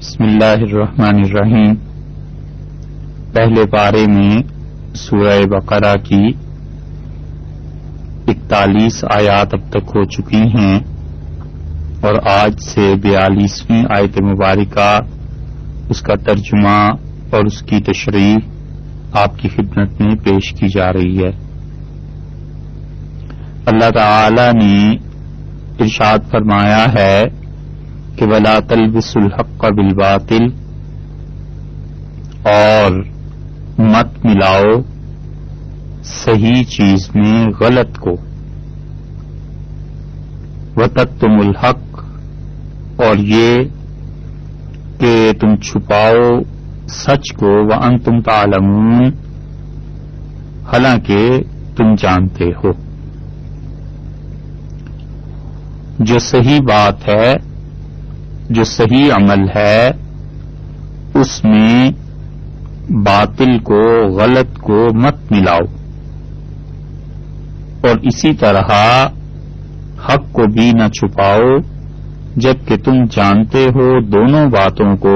بسم اللہ الرحمن الرحیم۔ پہلے پارے میں سورہ بقرہ کی 41 آیات اب تک ہو چکی ہیں اور آج سے 42ویں آیت مبارکہ اس کا ترجمہ اور اس کی تشریح آپ کی خدمت میں پیش کی جا رہی ہے۔ اللہ تعالی نے ارشاد فرمایا ہے کہ وَلَا تَلْبِسُوا الْحَقَّ بِالْبَاطِلِ، اور مت ملاؤ صحیح چیز میں غلط کو، وَتَكْتُمُوا الْحَقَّ، اور یہ کہ تم چھپاؤ سچ کو، وَأَنْتُمْ تَعْلَمُونَ، حالانکہ تم جانتے ہو۔ جو صحیح بات ہے، جو صحیح عمل ہے، اس میں باطل کو، غلط کو مت ملاؤ، اور اسی طرح حق کو بھی نہ چھپاؤ جبکہ تم جانتے ہو دونوں باتوں کو۔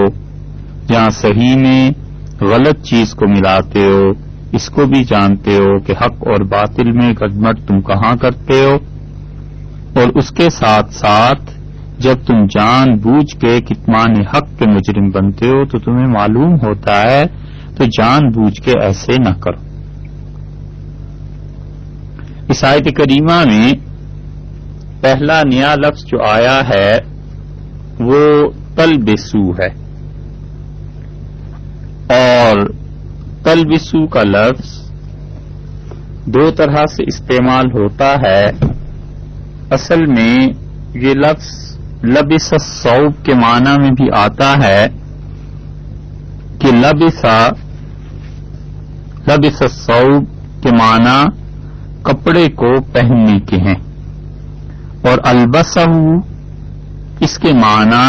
جہاں صحیح میں غلط چیز کو ملاتے ہو، اس کو بھی جانتے ہو کہ حق اور باطل میں گڈمٹ تم کہاں کرتے ہو، اور اس کے ساتھ ساتھ جب تم جان بوجھ کے کتمان حق کے مجرم بنتے ہو تو تمہیں معلوم ہوتا ہے تو جان بوجھ کے ایسے نہ کرو۔ اس آیت کریمہ میں پہلا نیا لفظ جو آیا ہے وہ تلبسو ہے، اور تلبسو کا لفظ دو طرح سے استعمال ہوتا ہے۔ اصل میں یہ لفظ لبس الثوب کے معنی میں بھی آتا ہے کہ لبس الثوب کے معنی کپڑے کو پہننے کے ہیں، اور البسہ اس کے معنی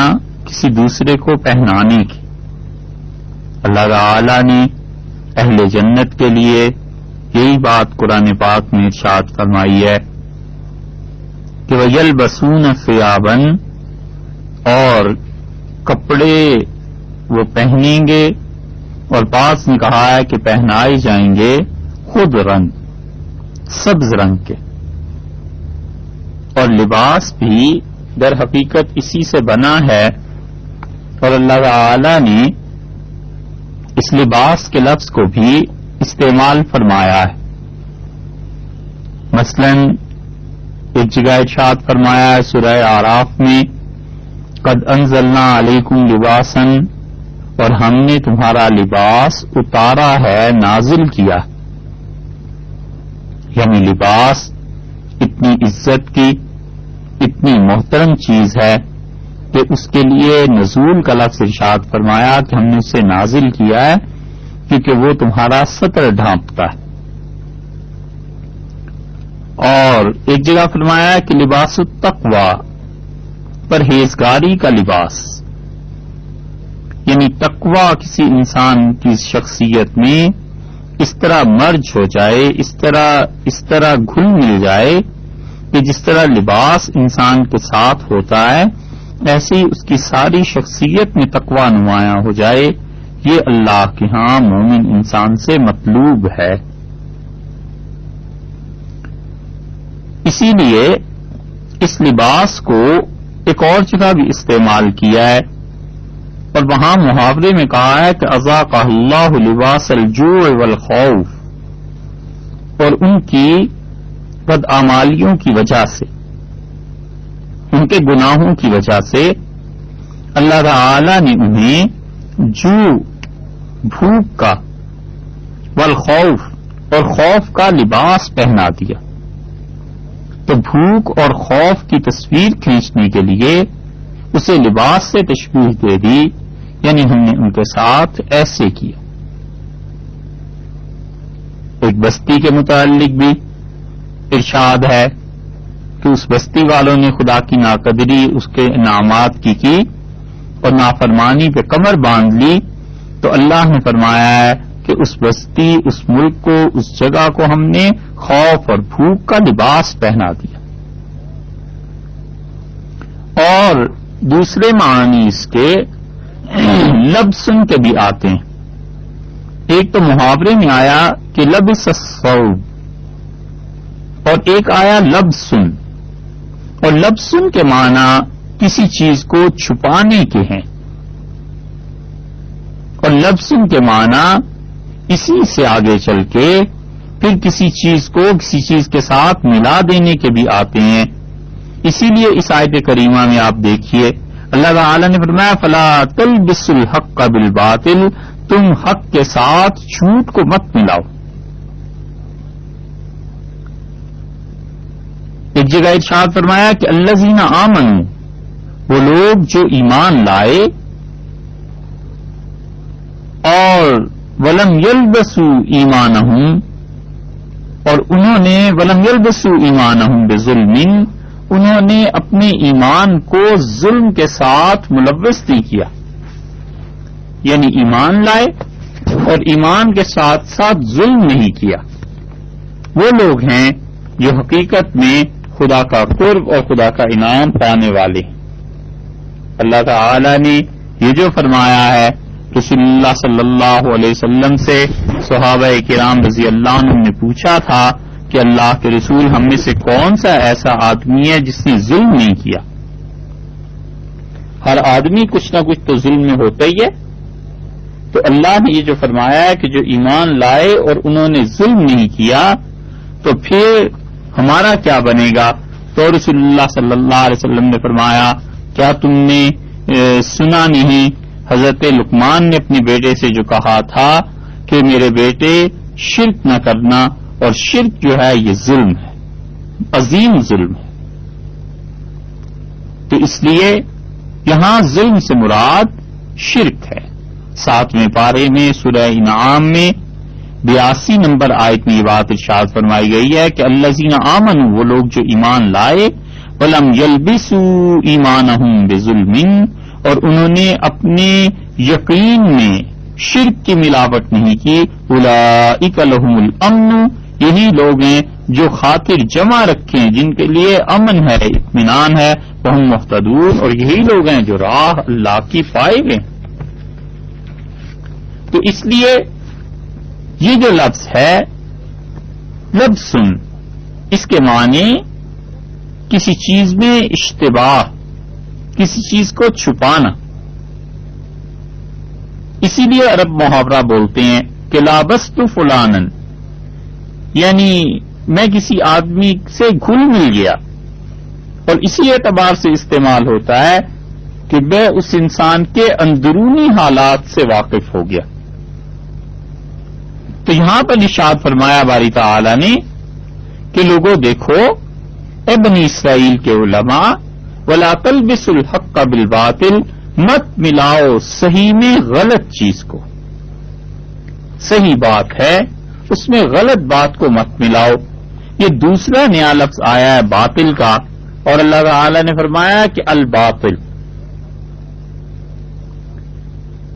کسی دوسرے کو پہنانے کے۔ اللہ تعالی نے اہل جنت کے لیے یہی بات قرآن پاک میں ارشاد فرمائی ہے کہ وَيَلْبَسُونَ ثِيَابًا، اور کپڑے وہ پہنیں گے، اور بعض نے کہا ہے کہ پہنائے جائیں گے خود رنگ، سبز رنگ کے۔ اور لباس بھی در حقیقت اسی سے بنا ہے، اور اللہ تعالی نے اس لباس کے لفظ کو بھی استعمال فرمایا ہے۔ مثلاً ایک جگہ ارشاد فرمایا ہے سورہ اعراف میں قد انزلنا علیکم لباسا، اور ہم نے تمہارا لباس اتارا ہے، نازل کیا۔ یعنی لباس اتنی عزت کی، اتنی محترم چیز ہے کہ اس کے لیے نزول کا لفظ ارشاد فرمایا کہ ہم نے اسے نازل کیا ہے کیونکہ وہ تمہارا ستر ڈھانپتا ہے۔ اور ایک جگہ فرمایا کہ لباس التقوی، پرہیزگاری کا لباس، یعنی تقوی کسی انسان کی شخصیت میں اس طرح مرج ہو جائے، اس طرح گھل مل جائے کہ جس طرح لباس انسان کے ساتھ ہوتا ہے ایسے ہی اس کی ساری شخصیت میں تقوی نمایاں ہو جائے۔ یہ اللہ کے ہاں مومن انسان سے مطلوب ہے۔ اسی لیے اس لباس کو ایک اور جگہ بھی استعمال کیا ہے، اور وہاں محاورے میں کہا ہے کہ اذاقہ اللہ لباس الجوع والخوف، اور ان کی بدعمالیوں کی وجہ سے، ان کے گناہوں کی وجہ سے اللہ تعالی نے انہیں جو بھوک کا، والخوف، اور خوف کا لباس پہنا دیا۔ تو بھوک اور خوف کی تصویر کھینچنے کے لیے اسے لباس سے تشبیہ دے دی، یعنی ہم نے ان کے ساتھ ایسے کیا۔ ایک بستی کے متعلق بھی ارشاد ہے کہ اس بستی والوں نے خدا کی ناقدری اس کے انعامات کی اور نافرمانی پہ کمر باندھ لی، تو اللہ نے فرمایا ہے کہ اس بستی، اس ملک کو، اس جگہ کو ہم نے خوف اور بھوک کا لباس پہنا دیا۔ اور دوسرے معنی اس کے لبسن کے بھی آتے ہیں. ایک تو محاورے میں آیا کہ لبس الثوب، اور ایک آیا لبسن، اور لبسن کے معنی کسی چیز کو چھپانے کے ہیں، اور لبسن کے معنی اسی سے آگے چل کے پھر کسی چیز کو کسی چیز کے ساتھ ملا دینے کے بھی آتے ہیں. اسی لیے اس آیت کریمہ میں آپ دیکھیے اللہ تعالی نے فرمایا فلا تلبسوا الحق بالباطل، تم حق کے ساتھ جھوٹ کو مت ملاؤ. ایک جگہ ارشاد فرمایا کہ الذین آمنوا، وہ لوگ جو ایمان لائے اور ولم یلبسوا ایمانہم، اور انہوں نے ولم یلبسوا ایمانہم بظلم، انہوں نے اپنے ایمان کو ظلم کے ساتھ ملوث نہیں کیا، یعنی ایمان لائے اور ایمان کے ساتھ ساتھ ظلم نہیں کیا. وہ لوگ ہیں جو حقیقت میں خدا کا قرب اور خدا کا انعام پانے والے ہیں. اللہ تعالی نے یہ جو فرمایا ہے، رسول اللہ صلی اللہ علیہ وسلم سے صحابہ کرام رضی اللہ عنہ نے پوچھا تھا کہ اللہ کے رسول ہم میں سے کون سا ایسا آدمی ہے جس نے ظلم نہیں کیا؟ ہر آدمی کچھ نہ کچھ تو ظلم میں ہوتا ہی ہے. تو اللہ نے یہ جو فرمایا ہے کہ جو ایمان لائے اور انہوں نے ظلم نہیں کیا، تو پھر ہمارا کیا بنے گا؟ تو رسول اللہ صلی اللہ علیہ وسلم نے فرمایا کیا تم نے سنا نہیں حضرت لقمان نے اپنے بیٹے سے جو کہا تھا کہ میرے بیٹے شرک نہ کرنا، اور شرک جو ہے یہ ظلم ہے، عظیم ظلم ہے. تو اس لیے یہاں ظلم سے مراد شرک ہے. 7ویں پارے میں سورہ انعام میں 82 نمبر آیت میں یہ بات ارشاد فرمائی گئی ہے کہ الذین آمنوا، وہ لوگ جو ایمان لائے، ولم یلبسوا ایمانہم بظلم، اور انہوں نے اپنے یقین میں شرک کی ملاوٹ نہیں کی، اولئک لہم الامن، یہی لوگ ہیں جو خاطر جمع رکھیں، جن کے لیے امن ہے، اطمینان ہے، وہم مہتدون، اور یہی لوگ ہیں جو راہ اللہ کی پائے گئے. تو اس لیے یہ جو لفظ ہے لبسن، اس کے معنی کسی چیز میں اشتباہ، کسی چیز کو چھپانا. اسی لیے عرب محاورہ بولتے ہیں کہ لابست فلانن، یعنی میں کسی آدمی سے گھل مل گیا، اور اسی اعتبار سے استعمال ہوتا ہے کہ میں اس انسان کے اندرونی حالات سے واقف ہو گیا. تو یہاں پر ارشاد فرمایا باری تعالی نے کہ لوگوں دیکھو اے بنی اسرائیل کے علماء، ولا تلبسوا الحق بالباطل، مت ملاؤ صحیح میں غلط چیز کو. صحیح بات ہے اس میں غلط بات کو مت ملاؤ. یہ دوسرا نیا لفظ آیا ہے باطل کا، اور اللہ تعالی نے فرمایا کہ الباطل،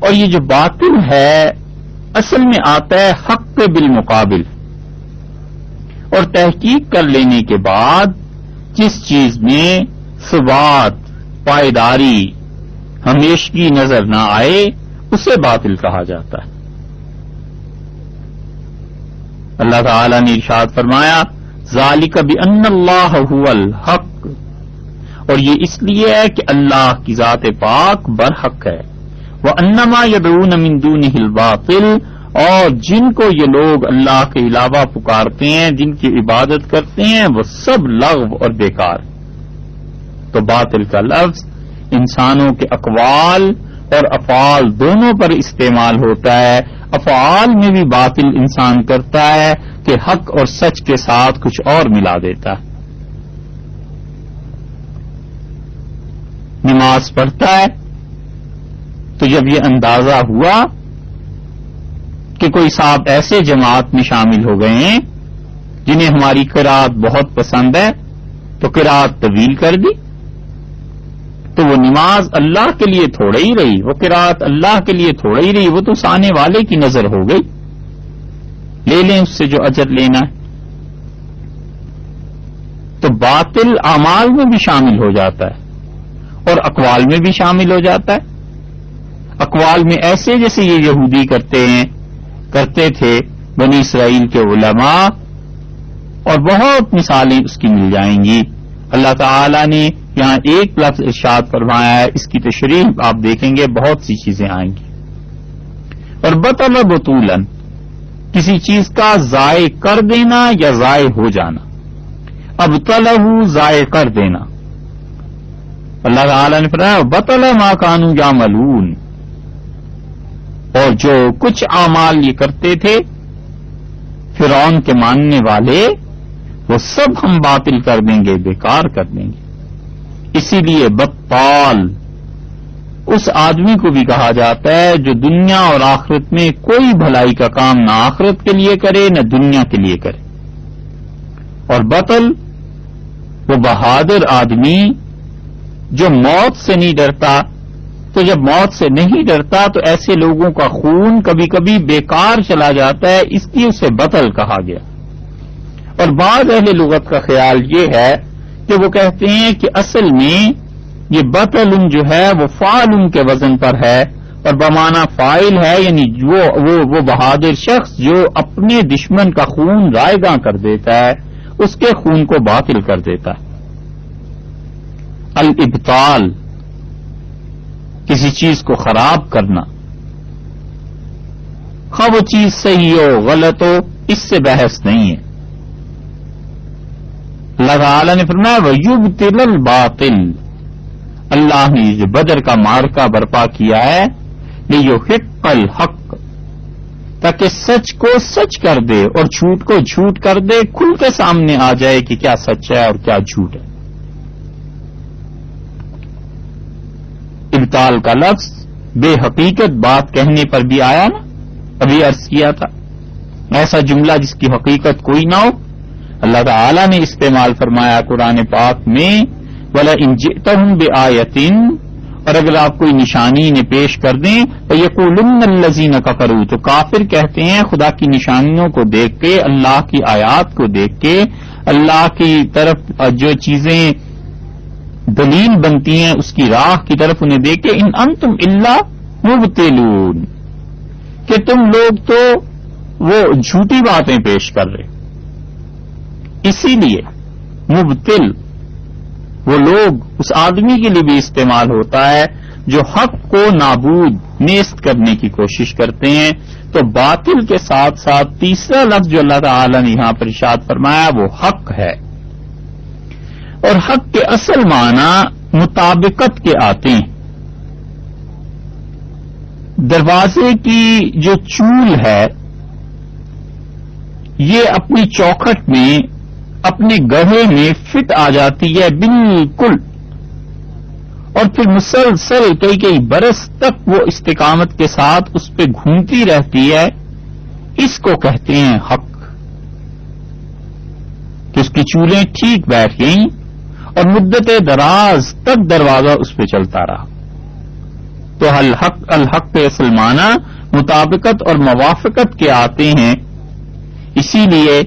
اور یہ جو باطل ہے اصل میں آتا ہے حق کے بالمقابل، اور تحقیق کر لینے کے بعد جس چیز میں ثبات، پائیداری، ہمیشگی نظر نہ آئے اسے باطل کہا جاتا ہے. اللہ تعالی نے ارشاد فرمایا ذالک بان اللہ هو الحق، اور یہ اس لیے ہے کہ اللہ کی ذات پاک برحق ہے. وانما يدعون من دونه الباطل، اور جن کو یہ لوگ اللہ کے علاوہ پکارتے ہیں، جن کی عبادت کرتے ہیں، وہ سب لغو اور بیکار. تو باطل کا لفظ انسانوں کے اقوال اور افعال دونوں پر استعمال ہوتا ہے. افعال میں بھی باطل انسان کرتا ہے کہ حق اور سچ کے ساتھ کچھ اور ملا دیتا ہے. نماز پڑھتا ہے تو جب یہ اندازہ ہوا کہ کوئی صاحب ایسے جماعت میں شامل ہو گئے ہیں جنہیں ہماری قرات بہت پسند ہے، تو قرات طویل کر دی، تو وہ نماز اللہ کے لیے تھوڑا ہی رہی، وہ قرات اللہ کے لیے تھوڑا ہی رہی، وہ تو سانے والے کی نظر ہو گئی، لے لیں اس سے جو اجر لینا ہے. تو باطل اعمال میں بھی شامل ہو جاتا ہے اور اقوال میں بھی شامل ہو جاتا ہے. اقوال میں ایسے جیسے یہ یہودی کرتے تھے بنی اسرائیل کے علماء، اور بہت مثالیں اس کی مل جائیں گی۔ اللہ تعالی نے یہاں ایک لفظ ارشاد فرمایا ہے، اس کی تشریح آپ دیکھیں گے بہت سی چیزیں آئیں گی۔ اور بطل بطولن، کسی چیز کا ضائع کر دینا یا ضائع ہو جانا، ابطلہ ضائع کر دینا۔ اللہ تعالی نے فرمایا بطل ما کانوا یعملون، اور جو کچھ اعمال یہ کرتے تھے فرعون کے ماننے والے، وہ سب ہم باطل کر دیں گے، بیکار کر دیں گے۔ اسی لیے بطال اس آدمی کو بھی کہا جاتا ہے جو دنیا اور آخرت میں کوئی بھلائی کا کام نہ آخرت کے لیے کرے نہ دنیا کے لیے کرے۔ اور بطل وہ بہادر آدمی جو موت سے نہیں ڈرتا، تو جب موت سے نہیں ڈرتا تو ایسے لوگوں کا خون کبھی کبھی بیکار چلا جاتا ہے، اس لیے اسے بطل کہا گیا۔ اور بعض اہل لغت کا خیال یہ ہے کہ وہ کہتے ہیں کہ اصل میں یہ بطل جو ہے وہ فعل کے وزن پر ہے اور بمعنی فاعل ہے، یعنی وہ بہادر شخص جو اپنے دشمن کا خون رائگاں کر دیتا ہے، اس کے خون کو باطل کر دیتا ہے۔ الابطال کسی چیز کو خراب کرنا، خواہ وہ چیز صحیح ہو غلط ہو، اس سے بحث نہیں ہے۔ اللہ تعالی نے فرمایا وَيُبْطِلَ الْبَاطِلَ، اللہ نے جو بدر کا معرکہ برپا کیا ہے لِيُحِقَّ الْحَقَّ، تاکہ سچ کو سچ کر دے اور جھوٹ کو جھوٹ کر دے، کھل کے سامنے آ جائے کہ کیا سچ ہے اور کیا جھوٹ ہے۔ ابطال کا لفظ بے حقیقت بات کہنے پر بھی آیا نا، ابھی عرض کیا تھا، ایسا جملہ جس کی حقیقت کوئی نہ ہو، اللہ تعالی نے استعمال فرمایا قرآن پاک میں وَلَئِن جِئْتَهُم بِآيَةٍ، اور اگر آپ کوئی نشانی انہیں پیش کر دیں فَيَقُولُنَّ الَّذِينَ كَفَرُوا، تو کافر کہتے ہیں خدا کی نشانیوں کو دیکھ کے، اللہ کی آیات کو دیکھ کے، اللہ کی طرف جو چیزیں دلیل بنتی ہیں اس کی راہ کی طرف انہیں دیکھ کے، ان انتم الا مبطلون، کہ تم لوگ تو وہ جھوٹی باتیں پیش کر رہے۔ اسی لیے مبطل وہ لوگ اس آدمی کے لیے بھی استعمال ہوتا ہے جو حق کو نابود نیست کرنے کی کوشش کرتے ہیں۔ تو باطل کے ساتھ ساتھ تیسرا لفظ جو اللہ تعالی نے یہاں پر ارشاد فرمایا وہ حق ہے، اور حق کے اصل معنی مطابقت کے آتے ہیں۔ دروازے کی جو چول ہے یہ اپنی چوکھٹ میں اپنے گڑھے میں فٹ آ جاتی ہے بالکل، اور پھر مسلسل کئی برس تک وہ استقامت کے ساتھ اس پہ گھومتی رہتی ہے، اس کو کہتے ہیں حق، کہ اس کی چولیں ٹھیک بیٹھ گئیں اور مدت دراز تک دروازہ اس پہ چلتا رہا۔ تو الحق کے اصل معنی مطابقت اور موافقت کے آتے ہیں، اسی لیے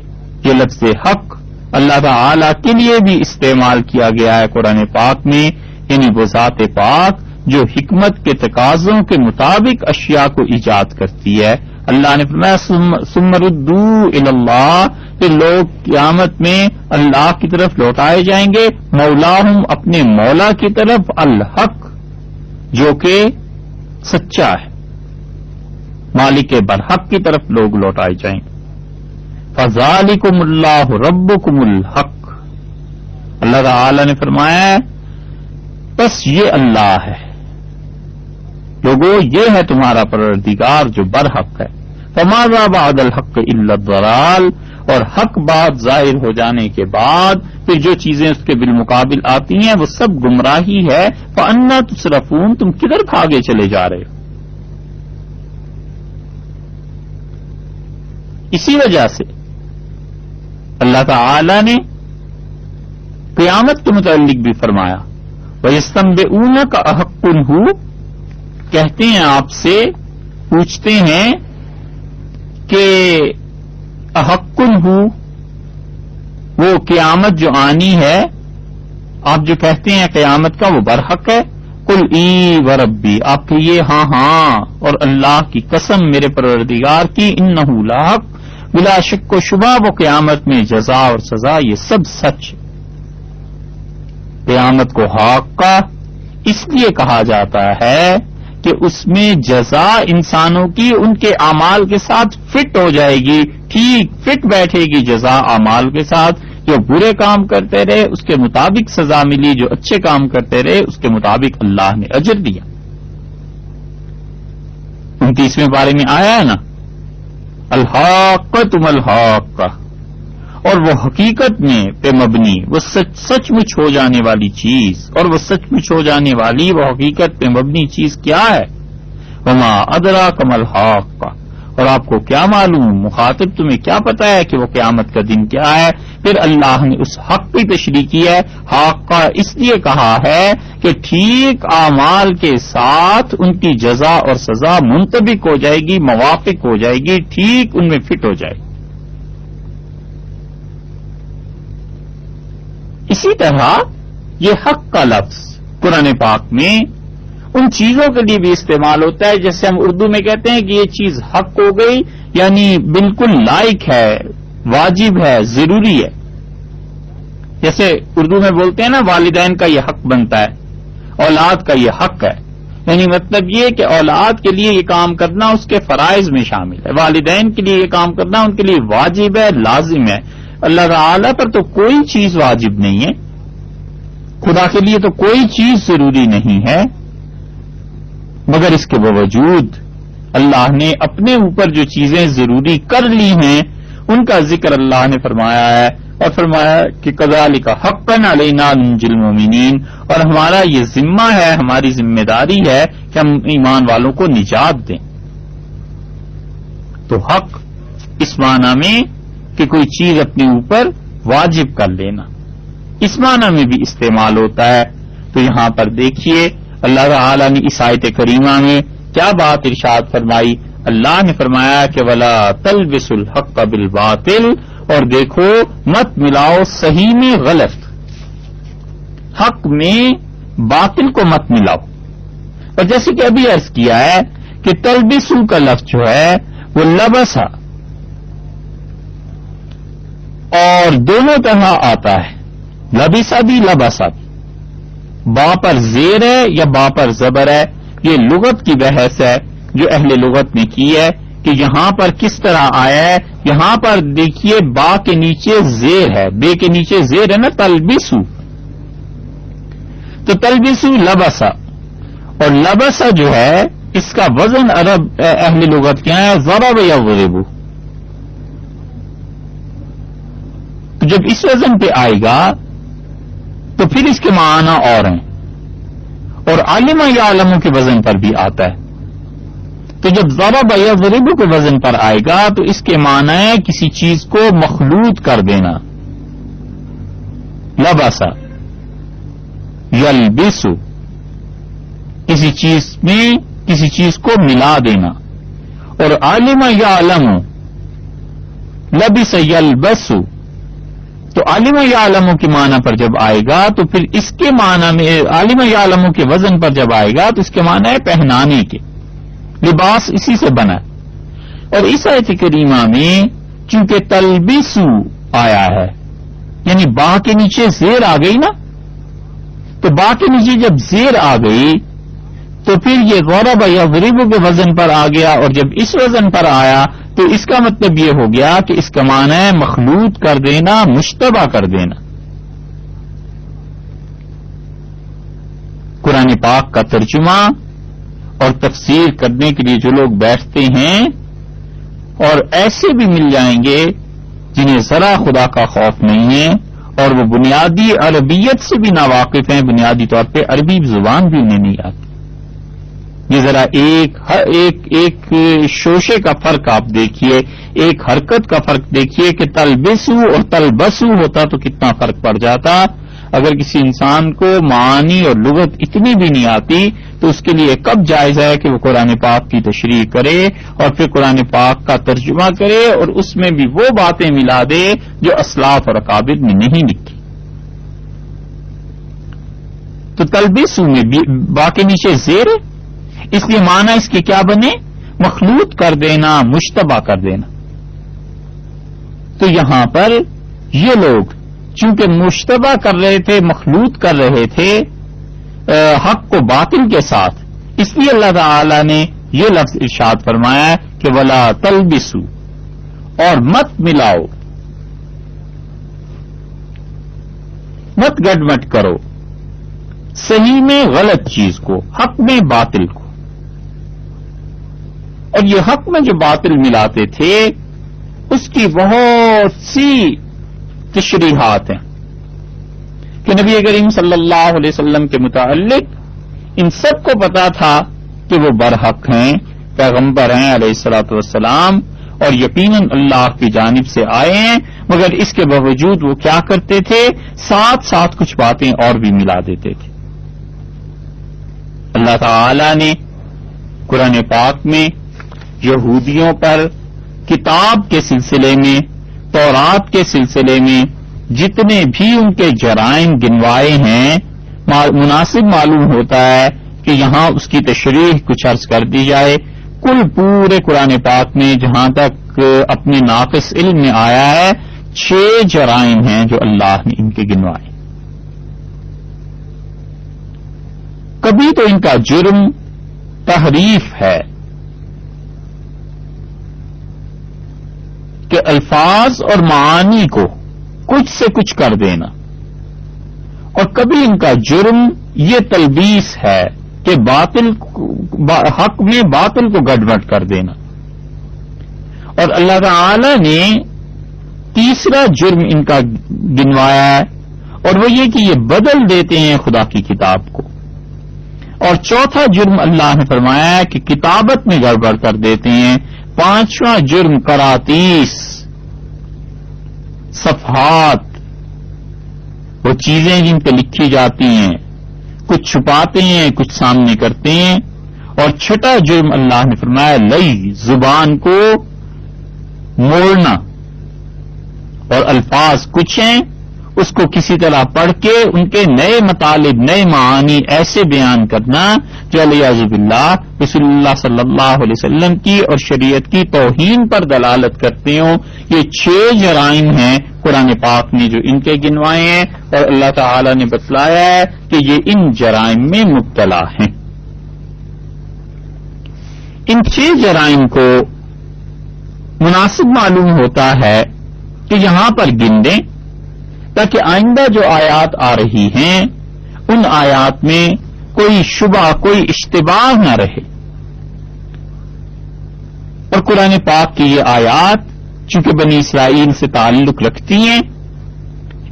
یہ لفظ حق اللہ تعالی کے لیے بھی استعمال کیا گیا ہے قرآن پاک میں، یعنی وہ ذات پاک جو حکمت کے تقاضوں کے مطابق اشیاء کو ایجاد کرتی ہے۔ اللہ نے فرمایا ثم ردوا الی اللہ، پھر لوگ قیامت میں اللہ کی طرف لوٹائے جائیں گے، مولاہم اپنے مولا کی طرف، الحق جو کہ سچا ہے، مالک برحق کی طرف لوگ لوٹائے جائیں گے۔ فذالکم اللہ ربکم الحق، اللہ تعالی نے فرمایا بس یہ اللہ ہے، لوگوں یہ ہے تمہارا پروردگار جو برحق ہے۔ فماذا بعد الحق الا الضلال، اور حق بات ظاہر ہو جانے کے بعد پھر جو چیزیں اس کے بالمقابل آتی ہیں وہ سب گمراہی ہے۔ فأنا تصرفون، تم کدھر بھاگے چلے جا رہے ہو؟ اسی وجہ سے اللہ تعالی نے قیامت کے متعلق بھی فرمایا وَيَسْتَنبِئُونَكَ أَحَقٌّ هُوَ، کہتے ہیں آپ سے، پوچھتے ہیں کہ احق ہو، وہ قیامت جو آنی ہے، آپ جو کہتے ہیں قیامت کا وہ برحق ہے، قل ای و ربی، آپ کہیے ہاں ہاں اور اللہ کی قسم میرے پروردگار کی، انہ لاحق، بلا شک و شبہ وہ قیامت میں جزا اور سزا یہ سب سچ۔ قیامت کو حاقہ اس لیے کہا جاتا ہے کہ اس میں جزا انسانوں کی ان کے اعمال کے ساتھ فٹ ہو جائے گی، ٹھیک فٹ بیٹھے گی جزا اعمال کے ساتھ۔ جو برے کام کرتے رہے اس کے مطابق سزا ملی، جو اچھے کام کرتے رہے اس کے مطابق اللہ نے اجر دیا۔ 29ویں بارے میں آیا ہے نا، الحاقۃ ما الحاقہ، اور وہ حقیقت میں پہ مبنی، وہ سچ مچ ہو جانے والی چیز، اور وہ سچ مچ ہو جانے والی وہ حقیقت پہ مبنی چیز کیا ہے؟ وما ادراک ما الحاقہ، اور آپ کو کیا معلوم، مخاطب تمہیں کیا پتا ہے کہ وہ قیامت کا دن کیا ہے؟ پھر اللہ نے اس حق کی تشریح کی ہے۔ حاقہ اس لیے کہا ہے کہ ٹھیک اعمال کے ساتھ ان کی جزا اور سزا منطبق ہو جائے گی، موافق ہو جائے گی، ٹھیک ان میں فٹ ہو جائے گی۔ اسی طرح یہ حق کا لفظ قرآن پاک میں ان چیزوں کے لیے بھی استعمال ہوتا ہے، جیسے ہم اردو میں کہتے ہیں کہ یہ چیز حق ہو گئی، یعنی بالکل لائق ہے، واجب ہے، ضروری ہے۔ جیسے اردو میں بولتے ہیں نا، والدین کا یہ حق بنتا ہے، اولاد کا یہ حق ہے، یعنی مطلب یہ کہ اولاد کے لیے یہ کام کرنا اس کے فرائض میں شامل ہے، والدین کے لیے یہ کام کرنا ان کے لیے واجب ہے، لازم ہے۔ اللہ تعالی پر تو کوئی چیز واجب نہیں ہے، خدا کے لیے تو کوئی چیز ضروری نہیں ہے، مگر اس کے باوجود اللہ نے اپنے اوپر جو چیزیں ضروری کر لی ہیں ان کا ذکر اللہ نے فرمایا ہے، اور فرمایا کہ کذالک حقا علینا ننجی المؤمنین، اور ہمارا یہ ذمہ ہے، ہماری ذمہ داری ہے کہ ہم ایمان والوں کو نجات دیں۔ تو حق اس معنی میں کہ کوئی چیز اپنے اوپر واجب کر لینا، اس معنی میں بھی استعمال ہوتا ہے۔ تو یہاں پر دیکھیے اللہ تعالی نے اس آیت کریمہ میں کیا بات ارشاد فرمائی۔ اللہ نے فرمایا کہ ولا تلبسوا الحق بالباطل، اور دیکھو مت ملاؤ صحیح میں غلط، حق میں باطل کو مت ملاؤ۔ اور جیسے کہ ابھی عرض کیا ہے کہ تلبسوا کا لفظ جو ہے وہ لبسا اور دونوں طرح آتا ہے، لبسا بھی لبسا بھی، با پر زیر ہے یا با پر زبر ہے، یہ لغت کی بحث ہے جو اہل لغت نے کی ہے کہ یہاں پر کس طرح آیا ہے۔ یہاں پر دیکھیے با کے نیچے زیر ہے، بے کے نیچے زیر ہے نا، تلبسو، تو تلبسو لبسا، اور لبسا جو ہے اس کا وزن عرب اہل لغت کیا ہے؟ ضرب یا ضرب۔ تو جب اس وزن پہ آئے گا تو پھر اس کے معنی اور ہیں، اور علم یا علم کے وزن پر بھی آتا ہے۔ تو جب ضرب یا ضرب کے وزن پر آئے گا تو اس کے معنی ہے کسی چیز کو مخلوط کر دینا، لبسا یلبسو، کسی چیز میں کسی چیز کو ملا دینا، اور علم یا علم لبس یلبسو، تو عالم یا عالموں کے معنی پر جب آئے گا تو پھر اس کے معنی میں عالم یا عالموں کے وزن پر جب آئے گا تو اس کے معنی ہے پہنانے کے، لباس اسی سے بنا ہے۔ اور اس آیت کریمہ میں چونکہ تلبسو آیا ہے، یعنی با کے نیچے زیر آ گئی نا، تو با کے نیچے جب زیر آ گئی تو پھر یہ ضرب یا ضرب کے وزن پر آ گیا، اور جب اس وزن پر آیا تو اس کا مطلب یہ ہو گیا کہ اس کا معنی ہے مخلوط کر دینا، مشتبہ کر دینا۔ قرآن پاک کا ترجمہ اور تفسیر کرنے کے لیے جو لوگ بیٹھتے ہیں، اور ایسے بھی مل جائیں گے جنہیں ذرا خدا کا خوف نہیں ہے اور وہ بنیادی عربیت سے بھی ناواقف ہیں، بنیادی طور پہ عربی زبان بھی انہیں نہیں آتی، یہ ذرا ایک شوشے کا فرق آپ دیکھیے، ایک حرکت کا فرق دیکھیے کہ تلبسو اور تلبسو ہوتا تو کتنا فرق پڑ جاتا۔ اگر کسی انسان کو معانی اور لغت اتنی بھی نہیں آتی تو اس کے لیے کب جائز ہے کہ وہ قرآن پاک کی تشریح کرے اور پھر قرآن پاک کا ترجمہ کرے اور اس میں بھی وہ باتیں ملا دے جو اسلاف اور اکابر نے نہیں لکھی۔ تو تو تلبسو میں با کے نیچے زیر ہے، اس لیے معنی اس کے کیا بنے؟ مخلوط کر دینا، مشتبہ کر دینا۔ تو یہاں پر یہ لوگ چونکہ مشتبہ کر رہے تھے، مخلوط کر رہے تھے حق کو باطل کے ساتھ، اس لیے اللہ تعالی نے یہ لفظ ارشاد فرمایا کہ ولا تلبسو، اور مت ملاؤ، مت گڑبڑ کرو صحیح میں غلط چیز کو، حق میں باطل کو۔ اور یہ حق میں جو باطل ملاتے تھے اس کی بہت سی تشریحات ہیں کہ نبی کریم صلی اللہ علیہ وسلم کے متعلق ان سب کو پتا تھا کہ وہ برحق ہیں، پیغمبر ہیں علیہ الصلوۃ والسلام، اور یقیناً اللہ کی جانب سے آئے ہیں، مگر اس کے باوجود وہ کیا کرتے تھے؟ ساتھ ساتھ کچھ باتیں اور بھی ملا دیتے تھے۔ اللہ تعالی نے قرآن پاک میں یہودیوں پر کتاب کے سلسلے میں، تورات کے سلسلے میں جتنے بھی ان کے جرائم گنوائے ہیں، مناسب معلوم ہوتا ہے کہ یہاں اس کی تشریح کچھ عرض کر دی جائے۔ کل پورے قرآن پاک میں جہاں تک اپنے ناقص علم میں آیا ہے 6 جرائم ہیں جو اللہ نے ان کے گنوائے۔ کبھی تو ان کا جرم تحریف ہے کہ الفاظ اور معانی کو کچھ سے کچھ کر دینا، اور کبھی ان کا جرم یہ تلبیس ہے کہ حق میں باطل کو گڑبڑ کر دینا۔ اور اللہ تعالی نے تیسرا جرم ان کا گنوایا ہے، اور وہ یہ کہ یہ بدل دیتے ہیں خدا کی کتاب کو۔ اور چوتھا جرم اللہ نے فرمایا ہے کہ کتابت میں گڑبڑ کر دیتے ہیں۔ پانچواں جرم کراتیس، صفحات، وہ چیزیں جن پہ لکھی جاتی ہیں، کچھ چھپاتے ہیں کچھ سامنے کرتے ہیں۔ اور چھٹا جرم اللہ نے فرمایا لئی، زبان کو موڑنا، اور الفاظ کچھ ہیں اس کو کسی طرح پڑھ کے ان کے نئے مطالب، نئے معانی ایسے بیان کرنا جو علیہ باللہ رسول اللہ صلی اللہ علیہ وسلم کی اور شریعت کی توہین پر دلالت کرتے ہوں۔ یہ 6 جرائم ہیں قرآن پاک نے جو ان کے گنوائے ہیں، اور اللہ تعالی نے بتلایا ہے کہ یہ ان جرائم میں مبتلا ہیں۔ ان 6 جرائم کو مناسب معلوم ہوتا ہے کہ یہاں پر گن دیں تاکہ آئندہ جو آیات آ رہی ہیں ان آیات میں کوئی شبہ، کوئی اشتباہ نہ رہے۔ اور قرآن پاک کی یہ آیات چونکہ بنی اسرائیل سے تعلق رکھتی ہیں،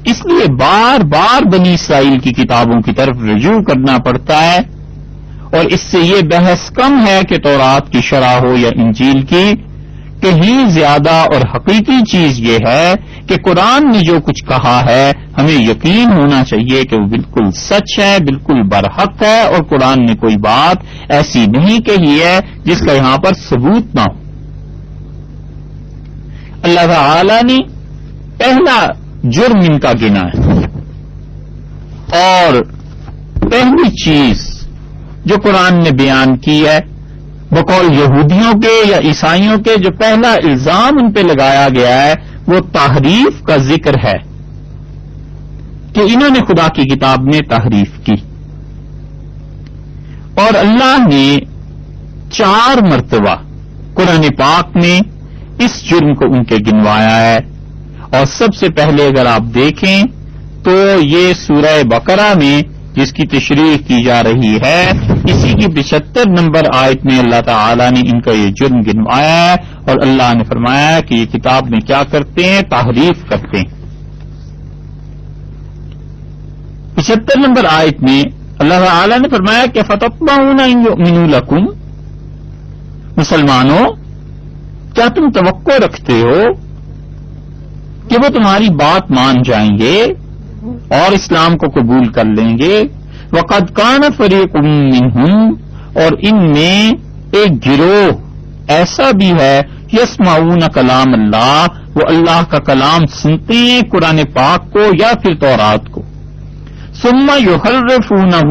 اس لیے بار بار بنی اسرائیل کی کتابوں کی طرف رجوع کرنا پڑتا ہے۔ اور اس سے یہ بحث کم ہے کہ تورات کی شرح ہو یا انجیل کی، کہیں زیادہ اور حقیقی چیز یہ ہے کہ قرآن نے جو کچھ کہا ہے ہمیں یقین ہونا چاہیے کہ وہ بالکل سچ ہے، بالکل برحق ہے، اور قرآن نے کوئی بات ایسی نہیں کہی ہے جس کا یہاں پر ثبوت نہ ہو۔ اللہ تعالی نے پہلا جرم ان کا گنا ہے، اور پہلی چیز جو قرآن نے بیان کی ہے بقول یہودیوں کے یا عیسائیوں کے، جو پہلا الزام ان پہ لگایا گیا ہے وہ تحریف کا ذکر ہے کہ انہوں نے خدا کی کتاب میں تحریف کی۔ اور اللہ نے 4 مرتبہ قرآن پاک میں اس جرم کو ان کے گنوایا ہے۔ اور سب سے پہلے اگر آپ دیکھیں تو یہ سورہ بقرہ میں جس کی تشریح کی جا رہی ہے، اسی کی 75 نمبر آیت میں اللہ تعالی نے ان کا یہ جرم گنوایا ہے، اور اللہ نے فرمایا کہ یہ کتاب میں کیا کرتے ہیں؟ تحریف کرتے ہیں۔ 75 نمبر آیت میں اللہ تعالی نے فرمایا کہ فَتَطْمَعُونَ أَن يُؤْمِنُوا لَكُمْ، مسلمانوں کیا تم توقع رکھتے ہو کہ وہ تمہاری بات مان جائیں گے اور اسلام کو قبول کر لیں گے؟ وَقَدْ كَانَ فَرِيقٌ مِّنْهُمْ، اور ان میں ایک گروہ ایسا بھی ہے يَسْمَعُونَ کلام اللہ، وہ اللہ کا کلام سنتے ہیں، قرآن پاک کو یا پھر تورات کو، ثم یحرفونہ،